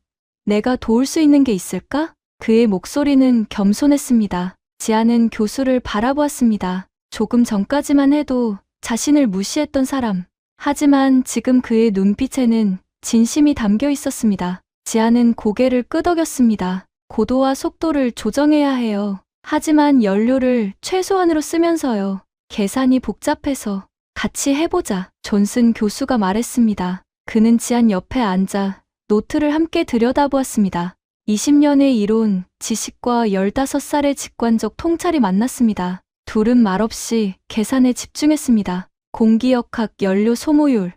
Speaker 1: 내가 도울 수 있는 게 있을까? 그의 목소리는 겸손했습니다. 지안은 교수를 바라보았습니다. 조금 전까지만 해도 자신을 무시했던 사람. 하지만 지금 그의 눈빛에는 진심이 담겨 있었습니다. 지안은 고개를 끄덕였습니다. 고도와 속도를 조정해야 해요. 하지만 연료를 최소한으로 쓰면서요. 계산이 복잡해서 같이 해보자. 존슨 교수가 말했습니다. 그는 지안 옆에 앉아 노트를 함께 들여다보았습니다. 20년의 이론, 지식과 15살의 직관적 통찰이 만났습니다. 둘은 말없이 계산에 집중했습니다. 공기역학, 연료 소모율,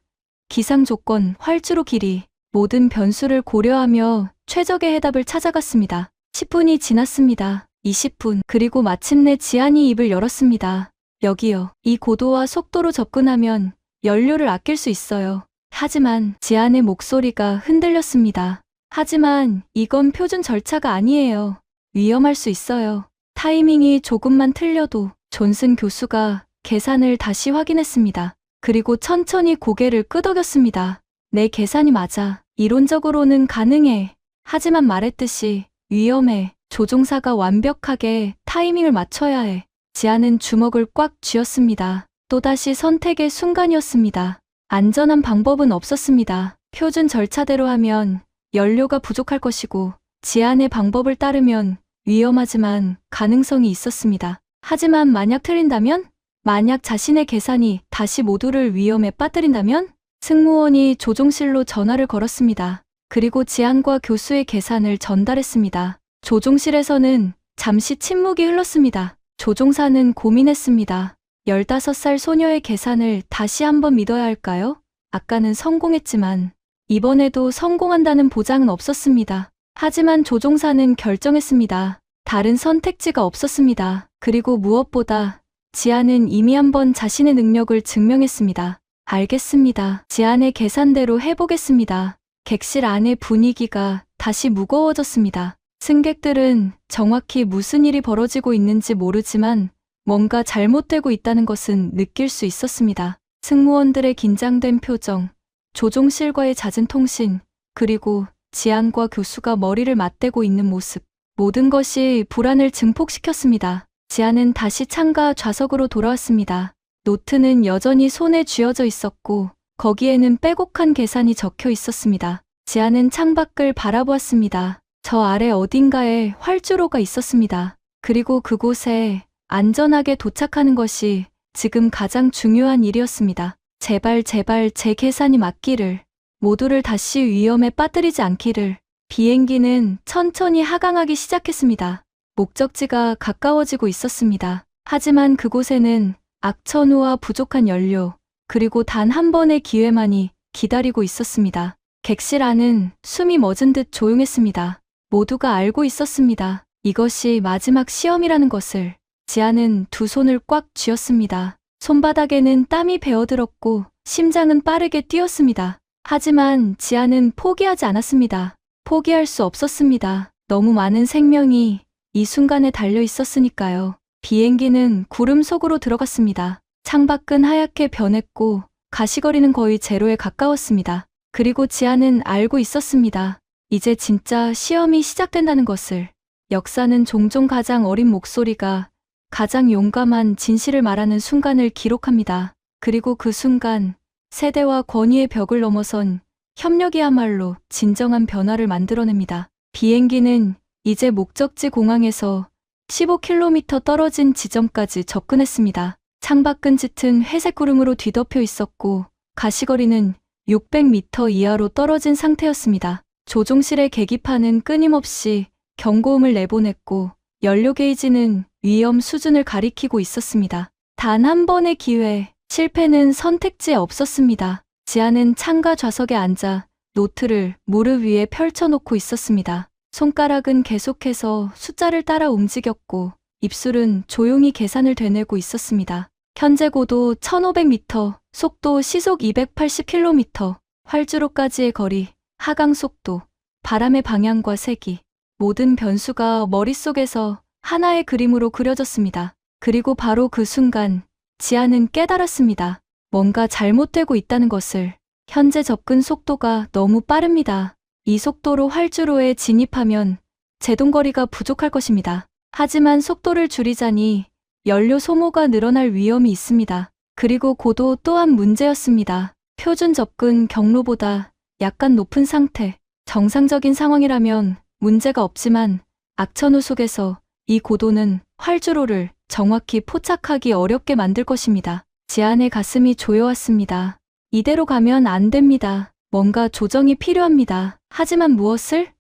Speaker 1: 기상 조건, 활주로 길이, 모든 변수를 고려하며 최적의 해답을 찾아갔습니다. 10분이 지났습니다. 20분, 그리고 마침내 지안이 입을 열었습니다. 여기요. 이 고도와 속도로 접근하면 연료를 아낄 수 있어요. 하지만 지안의 목소리가 흔들렸습니다. 하지만 이건 표준 절차가 아니에요. 위험할 수 있어요. 타이밍이 조금만 틀려도. 존슨 교수가 계산을 다시 확인했습니다. 그리고 천천히 고개를 끄덕였습니다. 내 계산이 맞아. 이론적으로는 가능해. 하지만 말했듯이 위험해. 조종사가 완벽하게 타이밍을 맞춰야 해. 지안은 주먹을 꽉 쥐었습니다. 또다시 선택의 순간이었습니다. 안전한 방법은 없었습니다. 표준 절차대로 하면 연료가 부족할 것이고 지안의 방법을 따르면 위험하지만 가능성이 있었습니다. 하지만 만약 틀린다면? 만약 자신의 계산이 다시 모두를 위험에 빠뜨린다면? 승무원이 조종실로 전화를 걸었습니다. 그리고 지안과 교수의 계산을 전달했습니다. 조종실에서는 잠시 침묵이 흘렀습니다. 조종사는 고민했습니다. 15살 소녀의 계산을 다시 한번 믿어야 할까요? 아까는 성공했지만 이번에도 성공한다는 보장은 없었습니다. 하지만 조종사는 결정했습니다. 다른 선택지가 없었습니다. 그리고 무엇보다 지안은 이미 한번 자신의 능력을 증명했습니다. 알겠습니다. 지안의 계산대로 해보겠습니다. 객실 안의 분위기가 다시 무거워졌습니다. 승객들은 정확히 무슨 일이 벌어지고 있는지 모르지만 뭔가 잘못되고 있다는 것은 느낄 수 있었습니다. 승무원들의 긴장된 표정, 조종실과의 잦은 통신, 그리고 지안과 교수가 머리를 맞대고 있는 모습, 모든 것이 불안을 증폭시켰습니다. 지안은 다시 창가 좌석으로 돌아왔습니다. 노트는 여전히 손에 쥐어져 있었고 거기에는 빼곡한 계산이 적혀 있었습니다. 지안은 창밖을 바라보았습니다. 저 아래 어딘가에 활주로가 있었습니다. 그리고 그곳에 안전하게 도착하는 것이 지금 가장 중요한 일이었습니다. 제발 제 계산이 맞기를, 모두를 다시 위험에 빠뜨리지 않기를. 비행기는 천천히 하강하기 시작했습니다. 목적지가 가까워지고 있었습니다. 하지만 그곳에는 악천후와 부족한 연료, 그리고 단 한 번의 기회만이 기다리고 있었습니다. 객실 안은 숨이 멎은 듯 조용했습니다. 모두가 알고 있었습니다. 이것이 마지막 시험이라는 것을. 지안은 두 손을 꽉 쥐었습니다. 손바닥에는 땀이 배어들었고 심장은 빠르게 뛰었습니다. 하지만 지안은 포기하지 않았습니다. 포기할 수 없었습니다. 너무 많은 생명이 이 순간에 달려 있었으니까요. 비행기는 구름 속으로 들어갔습니다. 창밖은 하얗게 변했고 가시거리는 거의 제로에 가까웠습니다. 그리고 지안은 알고 있었습니다. 이제 진짜 시험이 시작된다는 것을. 역사는 종종 가장 어린 목소리가 가장 용감한 진실을 말하는 순간을 기록합니다. 그리고 그 순간 세대와 권위의 벽을 넘어선 협력이야말로 진정한 변화를 만들어냅니다. 비행기는 이제 목적지 공항에서 15km 떨어진 지점까지 접근했습니다. 창밖은 짙은 회색 구름으로 뒤덮여 있었고 가시거리는 600m 이하로 떨어진 상태였습니다. 조종실의 계기판은 끊임없이 경고음을 내보냈고 연료 게이지는 위험 수준을 가리키고 있었습니다. 단 한 번의 기회, 실패는 선택지에 없었습니다. 지안은 창가 좌석에 앉아 노트를 무릎 위에 펼쳐놓고 있었습니다. 손가락은 계속해서 숫자를 따라 움직였고 입술은 조용히 계산을 되뇌고 있었습니다. 현재 고도 1500m, 속도 시속 280km, 활주로까지의 거리, 하강 속도, 바람의 방향과 세기, 모든 변수가 머릿속에서 하나의 그림으로 그려졌습니다. 그리고 바로 그 순간 지안은 깨달았습니다. 뭔가 잘못되고 있다는 것을. 현재 접근 속도가 너무 빠릅니다. 이 속도로 활주로에 진입하면 제동거리가 부족할 것입니다. 하지만 속도를 줄이자니 연료 소모가 늘어날 위험이 있습니다. 그리고 고도 또한 문제였습니다. 표준 접근 경로보다 약간 높은 상태. 정상적인 상황이라면 문제가 없지만 악천후 속에서 이 고도는 활주로를 정확히 포착하기 어렵게 만들 것입니다. 지안의 가슴이 조여왔습니다. 이대로 가면 안 됩니다. 뭔가 조정이 필요합니다. 하지만 무엇을?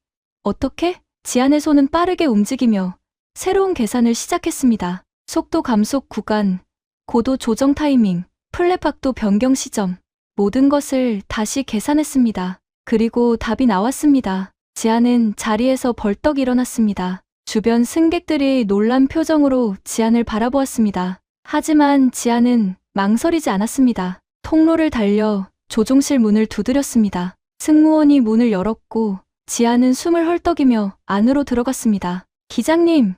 Speaker 1: 어떻게? 지안의 손은 빠르게 움직이며 새로운 계산을 시작했습니다. 속도 감속 구간, 고도 조정 타이밍, 플랫박도 변경 시점, 모든 것을 다시 계산했습니다. 그리고 답이 나왔습니다. 지안은 자리에서 벌떡 일어났습니다. 주변 승객들이 놀란 표정으로 지안을 바라보았습니다. 하지만 지안은 망설이지 않았습니다. 통로를 달려 조종실 문을 두드렸습니다. 승무원이 문을 열었고 지안은 숨을 헐떡이며 안으로 들어갔습니다. 기장님,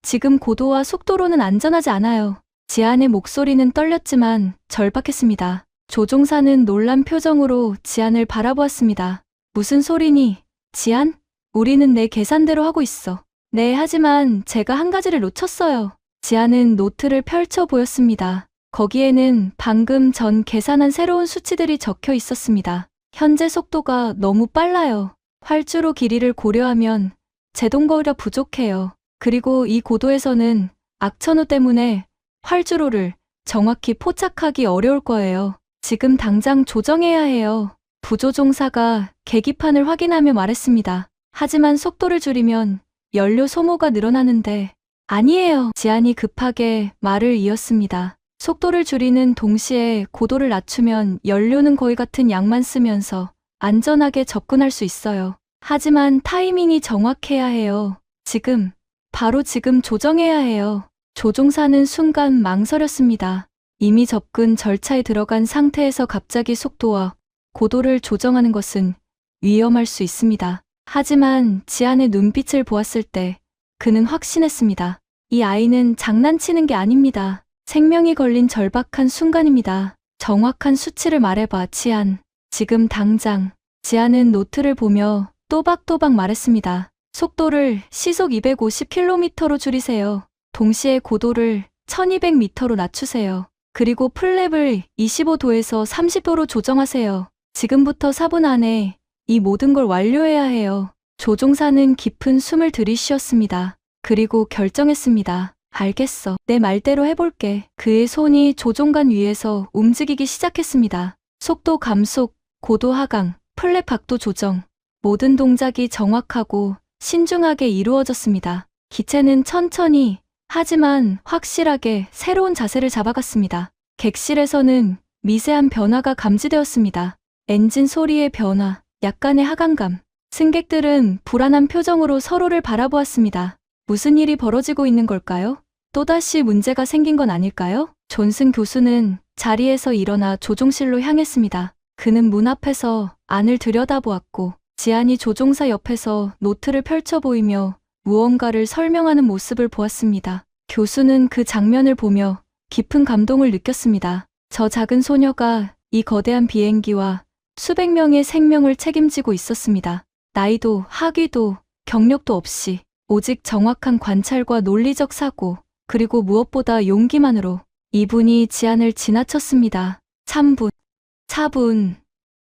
Speaker 1: 지금 고도와 속도로는 안전하지 않아요. 지안의 목소리는 떨렸지만 절박했습니다. 조종사는 놀란 표정으로 지안을 바라보았습니다. 무슨 소리니? 지안? 우리는 내 계산대로 하고 있어. 네, 하지만 제가 한 가지를 놓쳤어요. 지안은 노트를 펼쳐 보였습니다. 거기에는 방금 전 계산한 새로운 수치들이 적혀 있었습니다. 현재 속도가 너무 빨라요. 활주로 길이를 고려하면 제동거리가 부족해요. 그리고 이 고도에서는 악천후 때문에 활주로를 정확히 포착하기 어려울 거예요. 지금 당장 조정해야 해요. 부조종사가 계기판을 확인하며 말했습니다. 하지만 속도를 줄이면 연료 소모가 늘어나는데. 아니에요. 지안이 급하게 말을 이었습니다. 속도를 줄이는 동시에 고도를 낮추면 연료는 거의 같은 양만 쓰면서 안전하게 접근할 수 있어요. 하지만 타이밍이 정확해야 해요. 지금, 바로 지금 조정해야 해요. 조종사는 순간 망설였습니다. 이미 접근 절차에 들어간 상태에서 갑자기 속도와 고도를 조정하는 것은 위험할 수 있습니다. 하지만 지안의 눈빛을 보았을 때 그는 확신했습니다. 이 아이는 장난치는 게 아닙니다. 생명이 걸린 절박한 순간입니다. 정확한 수치를 말해봐, 지안. 지금 당장. 지안은 노트를 보며 또박또박 말했습니다. 속도를 시속 250km로 줄이세요. 동시에 고도를 1200m로 낮추세요. 그리고 플랩을 25도에서 30도로 조정하세요. 지금부터 4분 안에 이 모든 걸 완료해야 해요. 조종사는 깊은 숨을 들이쉬었습니다. 그리고 결정했습니다. 알겠어. 내 말대로 해볼게. 그의 손이 조종관 위에서 움직이기 시작했습니다. 속도 감속, 고도 하강, 플랩 각도 조정. 모든 동작이 정확하고 신중하게 이루어졌습니다. 기체는 천천히 하지만 확실하게 새로운 자세를 잡아갔습니다. 객실에서는 미세한 변화가 감지되었습니다. 엔진 소리의 변화, 약간의 하강감. 승객들은 불안한 표정으로 서로를 바라보았습니다. 무슨 일이 벌어지고 있는 걸까요? 또다시 문제가 생긴 건 아닐까요? 존슨 교수는 자리에서 일어나 조종실로 향했습니다. 그는 문 앞에서 안을 들여다보았고 지안이 조종사 옆에서 노트를 펼쳐 보이며 무언가를 설명하는 모습을 보았습니다. 교수는 그 장면을 보며 깊은 감동을 느꼈습니다. 저 작은 소녀가 이 거대한 비행기와 수백 명의 생명을 책임지고 있었습니다. 나이도 학위도 경력도 없이 오직 정확한 관찰과 논리적 사고, 그리고 무엇보다 용기만으로 이분이 지안을 지나쳤습니다. 3분, 4분.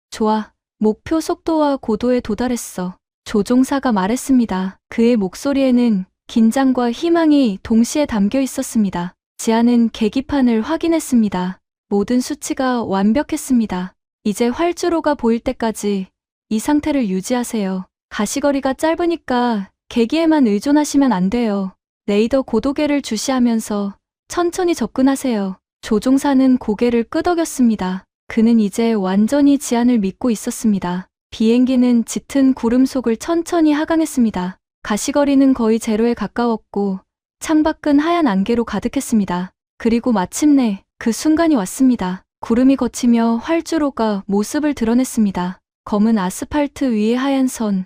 Speaker 1: 좋아. 목표 속도와 고도에 도달했어. 조종사가 말했습니다. 그의 목소리에는 긴장과 희망이 동시에 담겨 있었습니다. 지안은 계기판을 확인했습니다. 모든 수치가 완벽했습니다. 이제 활주로가 보일 때까지 이 상태를 유지하세요. 가시거리가 짧으니까 계기에만 의존하시면 안 돼요. 레이더 고도계를 주시하면서 천천히 접근하세요. 조종사는 고개를 끄덕였습니다. 그는 이제 완전히 지안을 믿고 있었습니다. 비행기는 짙은 구름 속을 천천히 하강했습니다. 가시거리는 거의 제로에 가까웠고 창밖은 하얀 안개로 가득했습니다. 그리고 마침내 그 순간이 왔습니다. 구름이 걷히며 활주로가 모습을 드러냈습니다. 검은 아스팔트 위에 하얀 선,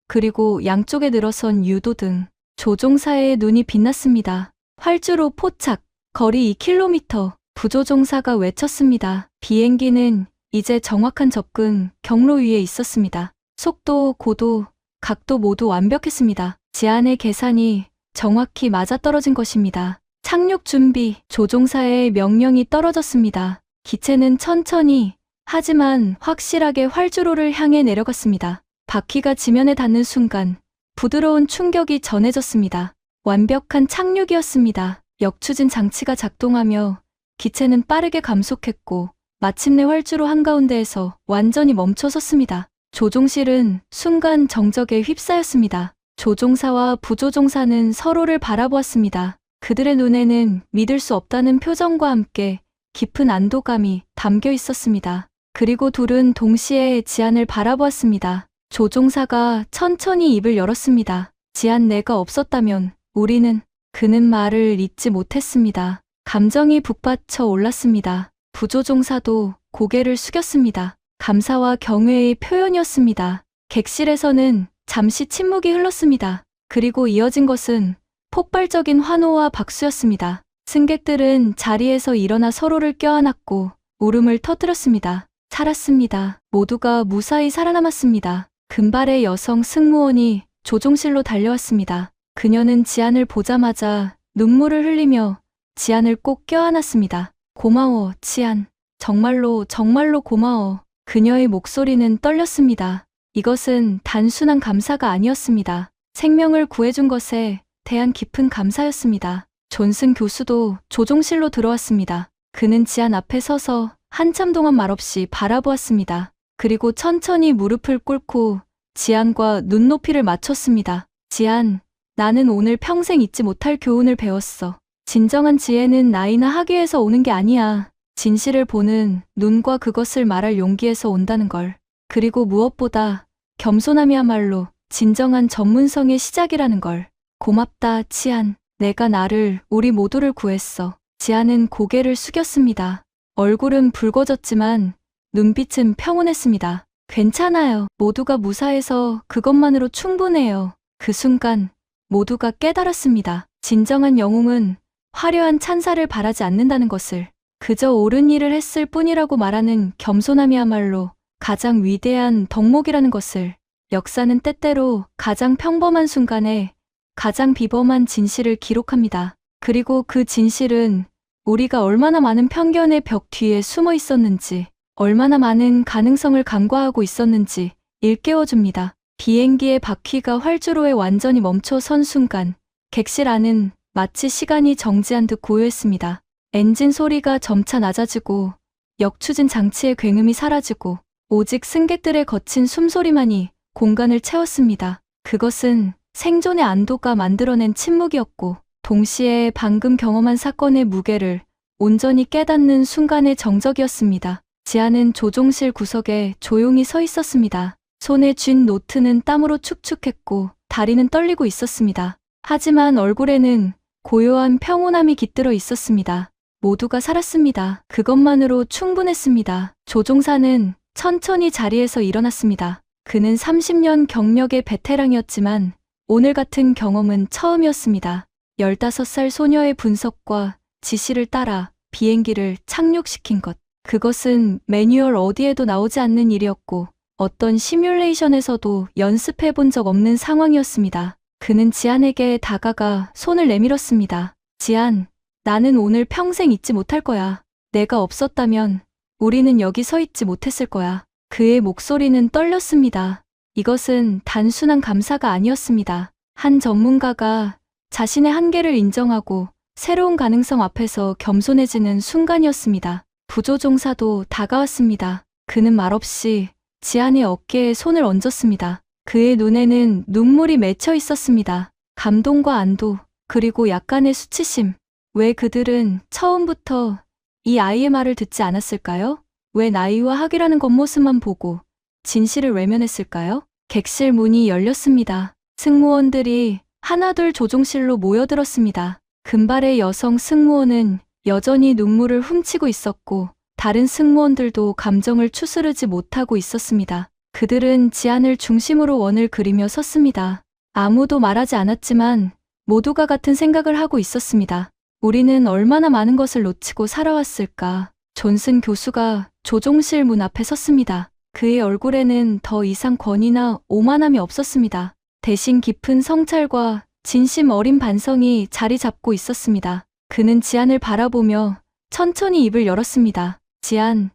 Speaker 1: 그리고 양쪽에 늘어선 유도등. 조종사의 눈이 빛났습니다. 활주로 포착, 거리 2km. 부조종사가 외쳤습니다. 비행기는 이제 정확한 접근 경로 위에 있었습니다. 속도, 고도, 각도 모두 완벽했습니다. 지안의 계산이 정확히 맞아떨어진 것입니다. 착륙 준비. 조종사의 명령이 떨어졌습니다. 기체는 천천히 하지만 확실하게 활주로를 향해 내려갔습니다. 바퀴가 지면에 닿는 순간 부드러운 충격이 전해졌습니다. 완벽한 착륙이었습니다. 역추진 장치가 작동하며 기체는 빠르게 감속했고 마침내 활주로 한가운데에서 완전히 멈춰섰습니다. 조종실은 순간 정적에 휩싸였습니다. 조종사와 부조종사는 서로를 바라보았습니다. 그들의 눈에는 믿을 수 없다는 표정과 함께 깊은 안도감이 담겨 있었습니다. 그리고 둘은 동시에 지안을 바라보았습니다. 조종사가 천천히 입을 열었습니다. 지안, 내가 없었다면 우리는. 그는 말을 잇지 못했습니다. 감정이 북받쳐 올랐습니다. 부조종사도 고개를 숙였습니다. 감사와 경외의 표현이었습니다. 객실에서는 잠시 침묵이 흘렀습니다. 그리고 이어진 것은 폭발적인 환호와 박수였습니다. 승객들은 자리에서 일어나 서로를 껴안았고 울음을 터뜨렸습니다. 살았습니다. 모두가 무사히 살아남았습니다. 금발의 여성 승무원이 조종실로 달려왔습니다. 그녀는 지안을 보자마자 눈물을 흘리며 지안을 꼭 껴안았습니다. 고마워, 지안. 정말로 정말로 고마워. 그녀의 목소리는 떨렸습니다. 이것은 단순한 감사가 아니었습니다. 생명을 구해준 것에 대한 깊은 감사였습니다. 존슨 교수도 조종실로 들어왔습니다. 그는 지안 앞에 서서 한참 동안 말없이 바라보았습니다. 그리고 천천히 무릎을 꿇고 지안과 눈높이를 맞췄습니다. 지안, 나는 오늘 평생 잊지 못할 교훈을 배웠어. 진정한 지혜는 나이나 학위에서 오는 게 아니야. 진실을 보는 눈과 그것을 말할 용기에서 온다는 걸. 그리고 무엇보다 겸손함이야말로 진정한 전문성의 시작이라는 걸. 고맙다, 지안. 내가 나를, 우리 모두를 구했어. 지안은 고개를 숙였습니다. 얼굴은 붉어졌지만 눈빛은 평온했습니다. 괜찮아요. 모두가 무사해서 그것만으로 충분해요. 그 순간 모두가 깨달았습니다. 진정한 영웅은 화려한 찬사를 바라지 않는다는 것을, 그저 옳은 일을 했을 뿐이라고 말하는 겸손함이야말로 가장 위대한 덕목이라는 것을. 역사는 때때로 가장 평범한 순간에 가장 비범한 진실을 기록합니다. 그리고 그 진실은 우리가 얼마나 많은 편견의 벽 뒤에 숨어 있었는지, 얼마나 많은 가능성을 간과하고 있었는지 일깨워줍니다. 비행기의 바퀴가 활주로에 완전히 멈춰 선 순간, 객실 안은 마치 시간이 정지한 듯 고요했습니다. 엔진 소리가 점차 낮아지고 역추진 장치의 굉음이 사라지고 오직 승객들의 거친 숨소리만이 공간을 채웠습니다. 그것은 생존의 안도가 만들어낸 침묵이었고, 동시에 방금 경험한 사건의 무게를 온전히 깨닫는 순간의 정적이었습니다. 지아는 조종실 구석에 조용히 서 있었습니다. 손에 쥔 노트는 땀으로 축축했고 다리는 떨리고 있었습니다. 하지만 얼굴에는 고요한 평온함이 깃들어 있었습니다. 모두가 살았습니다. 그것만으로 충분했습니다. 조종사는 천천히 자리에서 일어났습니다. 그는 30년 경력의 베테랑이었지만 오늘 같은 경험은 처음이었습니다. 15살 소녀의 분석과 지시를 따라 비행기를 착륙시킨 것. 그것은 매뉴얼 어디에도 나오지 않는 일이었고 어떤 시뮬레이션에서도 연습해 본 적 없는 상황이었습니다. 그는 지안에게 다가가 손을 내밀었습니다. 지안, 나는 오늘 평생 잊지 못할 거야. 내가 없었다면 우리는 여기 서 있지 못했을 거야. 그의 목소리는 떨렸습니다. 이것은 단순한 감사가 아니었습니다. 한 전문가가 자신의 한계를 인정하고 새로운 가능성 앞에서 겸손해지는 순간이었습니다. 부조종사도 다가왔습니다. 그는 말없이 지안의 어깨에 손을 얹었습니다. 그의 눈에는 눈물이 맺혀 있었습니다. 감동과 안도, 그리고 약간의 수치심. 왜 그들은 처음부터 이 아이의 말을 듣지 않았을까요? 왜 나이와 학위라는 겉모습만 보고 진실을 외면했을까요? 객실 문이 열렸습니다. 승무원들이 하나둘 조종실로 모여들었습니다. 금발의 여성 승무원은 여전히 눈물을 훔치고 있었고 다른 승무원들도 감정을 추스르지 못하고 있었습니다. 그들은 지안을 중심으로 원을 그리며 섰습니다. 아무도 말하지 않았지만 모두가 같은 생각을 하고 있었습니다. 우리는 얼마나 많은 것을 놓치고 살아왔을까. 존슨 교수가 조종실 문 앞에 섰습니다. 그의 얼굴에는 더 이상 권위나 오만함이 없었습니다. 대신 깊은 성찰과 진심 어린 반성이 자리 잡고 있었습니다. 그는 지안을 바라보며 천천히 입을 열었습니다. 지안,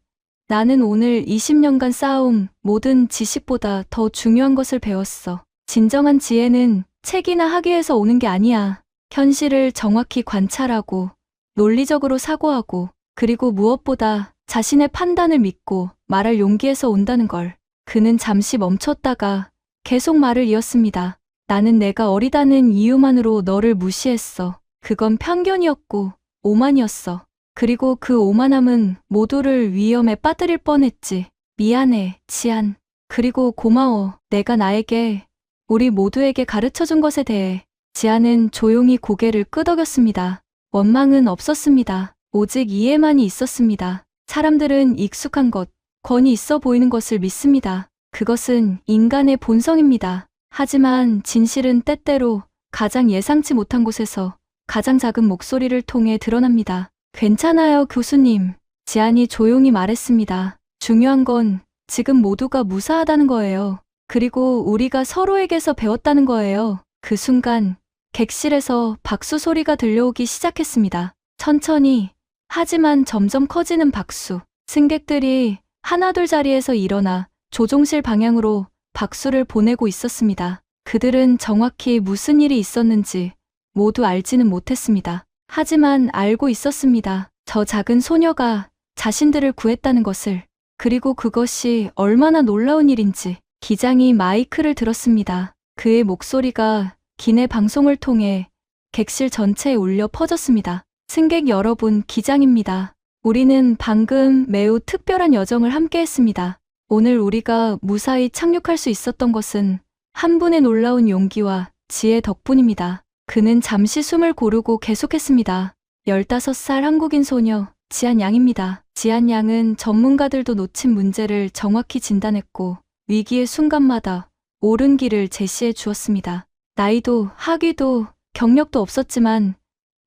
Speaker 1: 나는 오늘 20년간 쌓아온 모든 지식보다 더 중요한 것을 배웠어. 진정한 지혜는 책이나 학위에서 오는 게 아니야. 현실을 정확히 관찰하고 논리적으로 사고하고 그리고 무엇보다 자신의 판단을 믿고 말할 용기에서 온다는 걸. 그는 잠시 멈췄다가 계속 말을 이었습니다. 나는 내가 어리다는 이유만으로 너를 무시했어. 그건 편견이었고 오만이었어. 그리고 그 오만함은 모두를 위험에 빠뜨릴 뻔했지. 미안해, 지안. 그리고 고마워. 내가 나에게, 우리 모두에게 가르쳐준 것에 대해. 지안은 조용히 고개를 끄덕였습니다. 원망은 없었습니다. 오직 이해만이 있었습니다. 사람들은 익숙한 것, 권위 있어 보이는 것을 믿습니다. 그것은 인간의 본성입니다. 하지만 진실은 때때로 가장 예상치 못한 곳에서 가장 작은 목소리를 통해 드러납니다. 괜찮아요, 교수님. 지안이 조용히 말했습니다. 중요한 건 지금 모두가 무사하다는 거예요. 그리고 우리가 서로에게서 배웠다는 거예요. 그 순간 객실에서 박수 소리가 들려오기 시작했습니다. 천천히, 하지만 점점 커지는 박수. 승객들이 하나둘 자리에서 일어나 조종실 방향으로 박수를 보내고 있었습니다. 그들은 정확히 무슨 일이 있었는지 모두 알지는 못했습니다. 하지만 알고 있었습니다. 저 작은 소녀가 자신들을 구했다는 것을. 그리고 그것이 얼마나 놀라운 일인지. 기장이 마이크를 들었습니다. 그의 목소리가 기내 방송을 통해 객실 전체에 울려 퍼졌습니다. 승객 여러분, 기장입니다. 우리는 방금 매우 특별한 여정을 함께 했습니다. 오늘 우리가 무사히 착륙할 수 있었던 것은 한 분의 놀라운 용기와 지혜 덕분입니다. 그는 잠시 숨을 고르고 계속했습니다. 15살 한국인 소녀, 지안 양입니다. 지안 양은 전문가들도 놓친 문제를 정확히 진단했고 위기의 순간마다 옳은 길을 제시해 주었습니다. 나이도 학위도 경력도 없었지만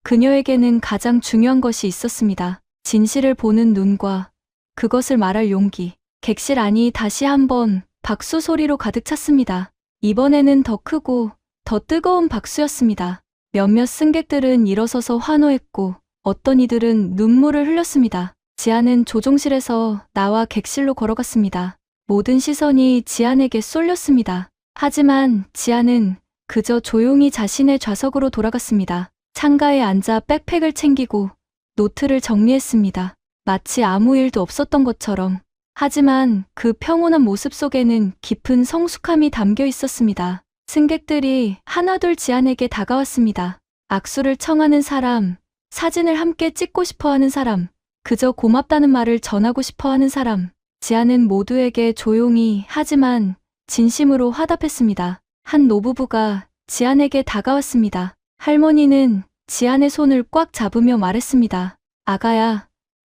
Speaker 1: 그녀에게는 가장 중요한 것이 있었습니다. 진실을 보는 눈과 그것을 말할 용기. 객실 안이 다시 한번 박수 소리로 가득 찼습니다. 이번에는 더 크고 더 뜨거운 박수였습니다. 몇몇 승객들은 일어서서 환호했고 어떤 이들은 눈물을 흘렸습니다. 지안은 조종실에서 나와 객실로 걸어갔습니다. 모든 시선이 지안에게 쏠렸습니다. 하지만 지안은 그저 조용히 자신의 좌석으로 돌아갔습니다. 창가에 앉아 백팩을 챙기고 노트를 정리했습니다. 마치 아무 일도 없었던 것처럼. 하지만 그 평온한 모습 속에는 깊은 성숙함이 담겨 있었습니다. 승객들이 하나둘 지안에게 다가왔습니다. 악수를 청하는 사람, 사진을 함께 찍고 싶어 하는 사람, 그저 고맙다는 말을 전하고 싶어 하는 사람. 지안은 모두에게 조용히 하지만 진심으로 화답했습니다. 한 노부부가 지안에게 다가왔습니다. 할머니는 지안의 손을 꽉 잡으며 말했습니다. 아가야,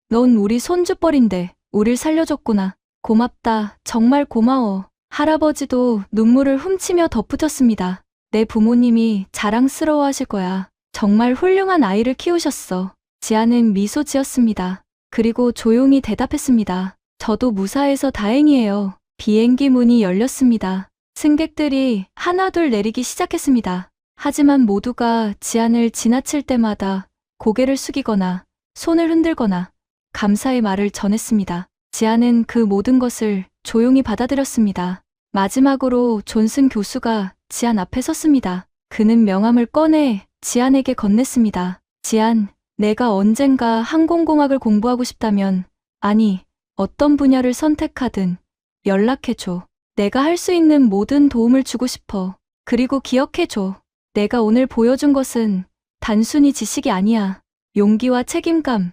Speaker 1: 넌 우리 손주뻘인데 우릴 살려줬구나. 고맙다. 정말 고마워. 할아버지도 눈물을 훔치며 덧붙였습니다. 내 부모님이 자랑스러워하실 거야. 정말 훌륭한 아이를 키우셨어. 지안은 미소 지었습니다. 그리고 조용히 대답했습니다. 저도 무사해서 다행이에요. 비행기 문이 열렸습니다. 승객들이 하나둘 내리기 시작했습니다. 하지만 모두가 지안을 지나칠 때마다 고개를 숙이거나 손을 흔들거나 감사의 말을 전했습니다. 지안은 그 모든 것을 조용히 받아들였습니다. 마지막으로 존슨 교수가 지안 앞에 섰습니다. 그는 명함을 꺼내 지안에게 건넸습니다. 지안, 내가 언젠가 항공공학을 공부하고 싶다면, 아니, 어떤 분야를 선택하든 연락해줘. 내가 할 수 있는 모든 도움을 주고 싶어. 그리고 기억해줘. 내가 오늘 보여준 것은 단순히 지식이 아니야. 용기와 책임감,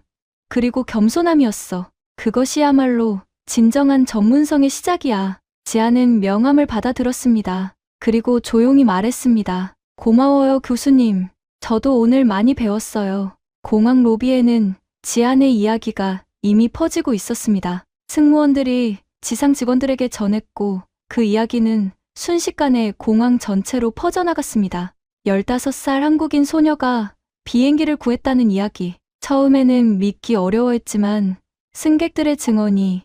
Speaker 1: 그리고 겸손함이었어. 그것이야말로 진정한 전문성의 시작이야. 지안은 명함을 받아들었습니다. 그리고 조용히 말했습니다. 고마워요, 교수님. 저도 오늘 많이 배웠어요. 공항 로비에는 지안의 이야기가 이미 퍼지고 있었습니다. 승무원들이 지상 직원들에게 전했고 그 이야기는 순식간에 공항 전체로 퍼져나갔습니다. 15살 한국인 소녀가 비행기를 구했다는 이야기. 처음에는 믿기 어려워했지만 승객들의 증언이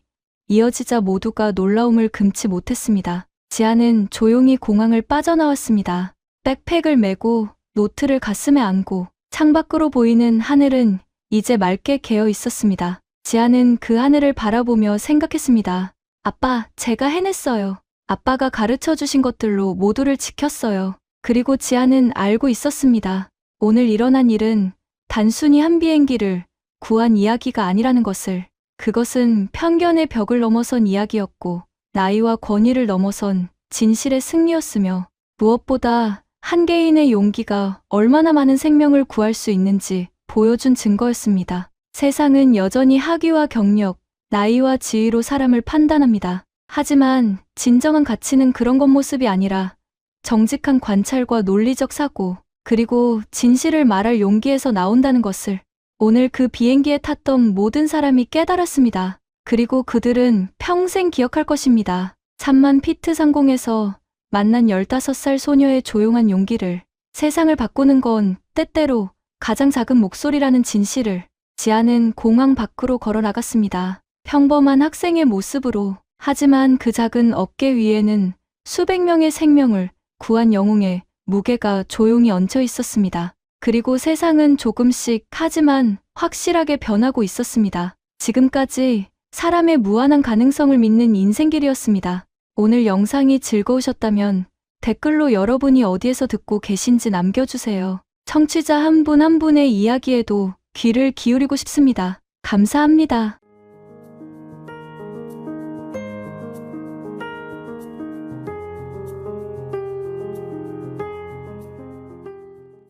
Speaker 1: 이어지자 모두가 놀라움을 금치 못했습니다. 지안은 조용히 공항을 빠져나왔습니다. 백팩을 메고 노트를 가슴에 안고 창밖으로 보이는 하늘은 이제 맑게 개어 있었습니다. 지안은 그 하늘을 바라보며 생각했습니다. 아빠, 제가 해냈어요. 아빠가 가르쳐 주신 것들로 모두를 지켰어요. 그리고 지안은 알고 있었습니다. 오늘 일어난 일은 단순히 한 비행기를 구한 이야기가 아니라는 것을. 그것은 편견의 벽을 넘어선 이야기였고 나이와 권위를 넘어선 진실의 승리였으며 무엇보다 한 개인의 용기가 얼마나 많은 생명을 구할 수 있는지 보여준 증거였습니다. 세상은 여전히 학위와 경력, 나이와 지위로 사람을 판단합니다. 하지만 진정한 가치는 그런 겉모습이 아니라 정직한 관찰과 논리적 사고, 그리고 진실을 말할 용기에서 나온다는 것을 오늘 그 비행기에 탔던 모든 사람이 깨달았습니다. 그리고 그들은 평생 기억할 것입니다. 3만 피트 상공에서 만난 15살 소녀의 조용한 용기를, 세상을 바꾸는 건 때때로 가장 작은 목소리라는 진실을. 지안은 공항 밖으로 걸어 나갔습니다. 평범한 학생의 모습으로. 하지만 그 작은 어깨 위에는 수백 명의 생명을 구한 영웅의 무게가 조용히 얹혀 있었습니다. 그리고 세상은 조금씩 하지만 확실하게 변하고 있었습니다. 지금까지 사람의 무한한 가능성을 믿는 인생길이었습니다. 오늘 영상이 즐거우셨다면 댓글로 여러분이 어디에서 듣고 계신지 남겨주세요. 청취자 한 분 한 분의 이야기에도 귀를 기울이고 싶습니다. 감사합니다.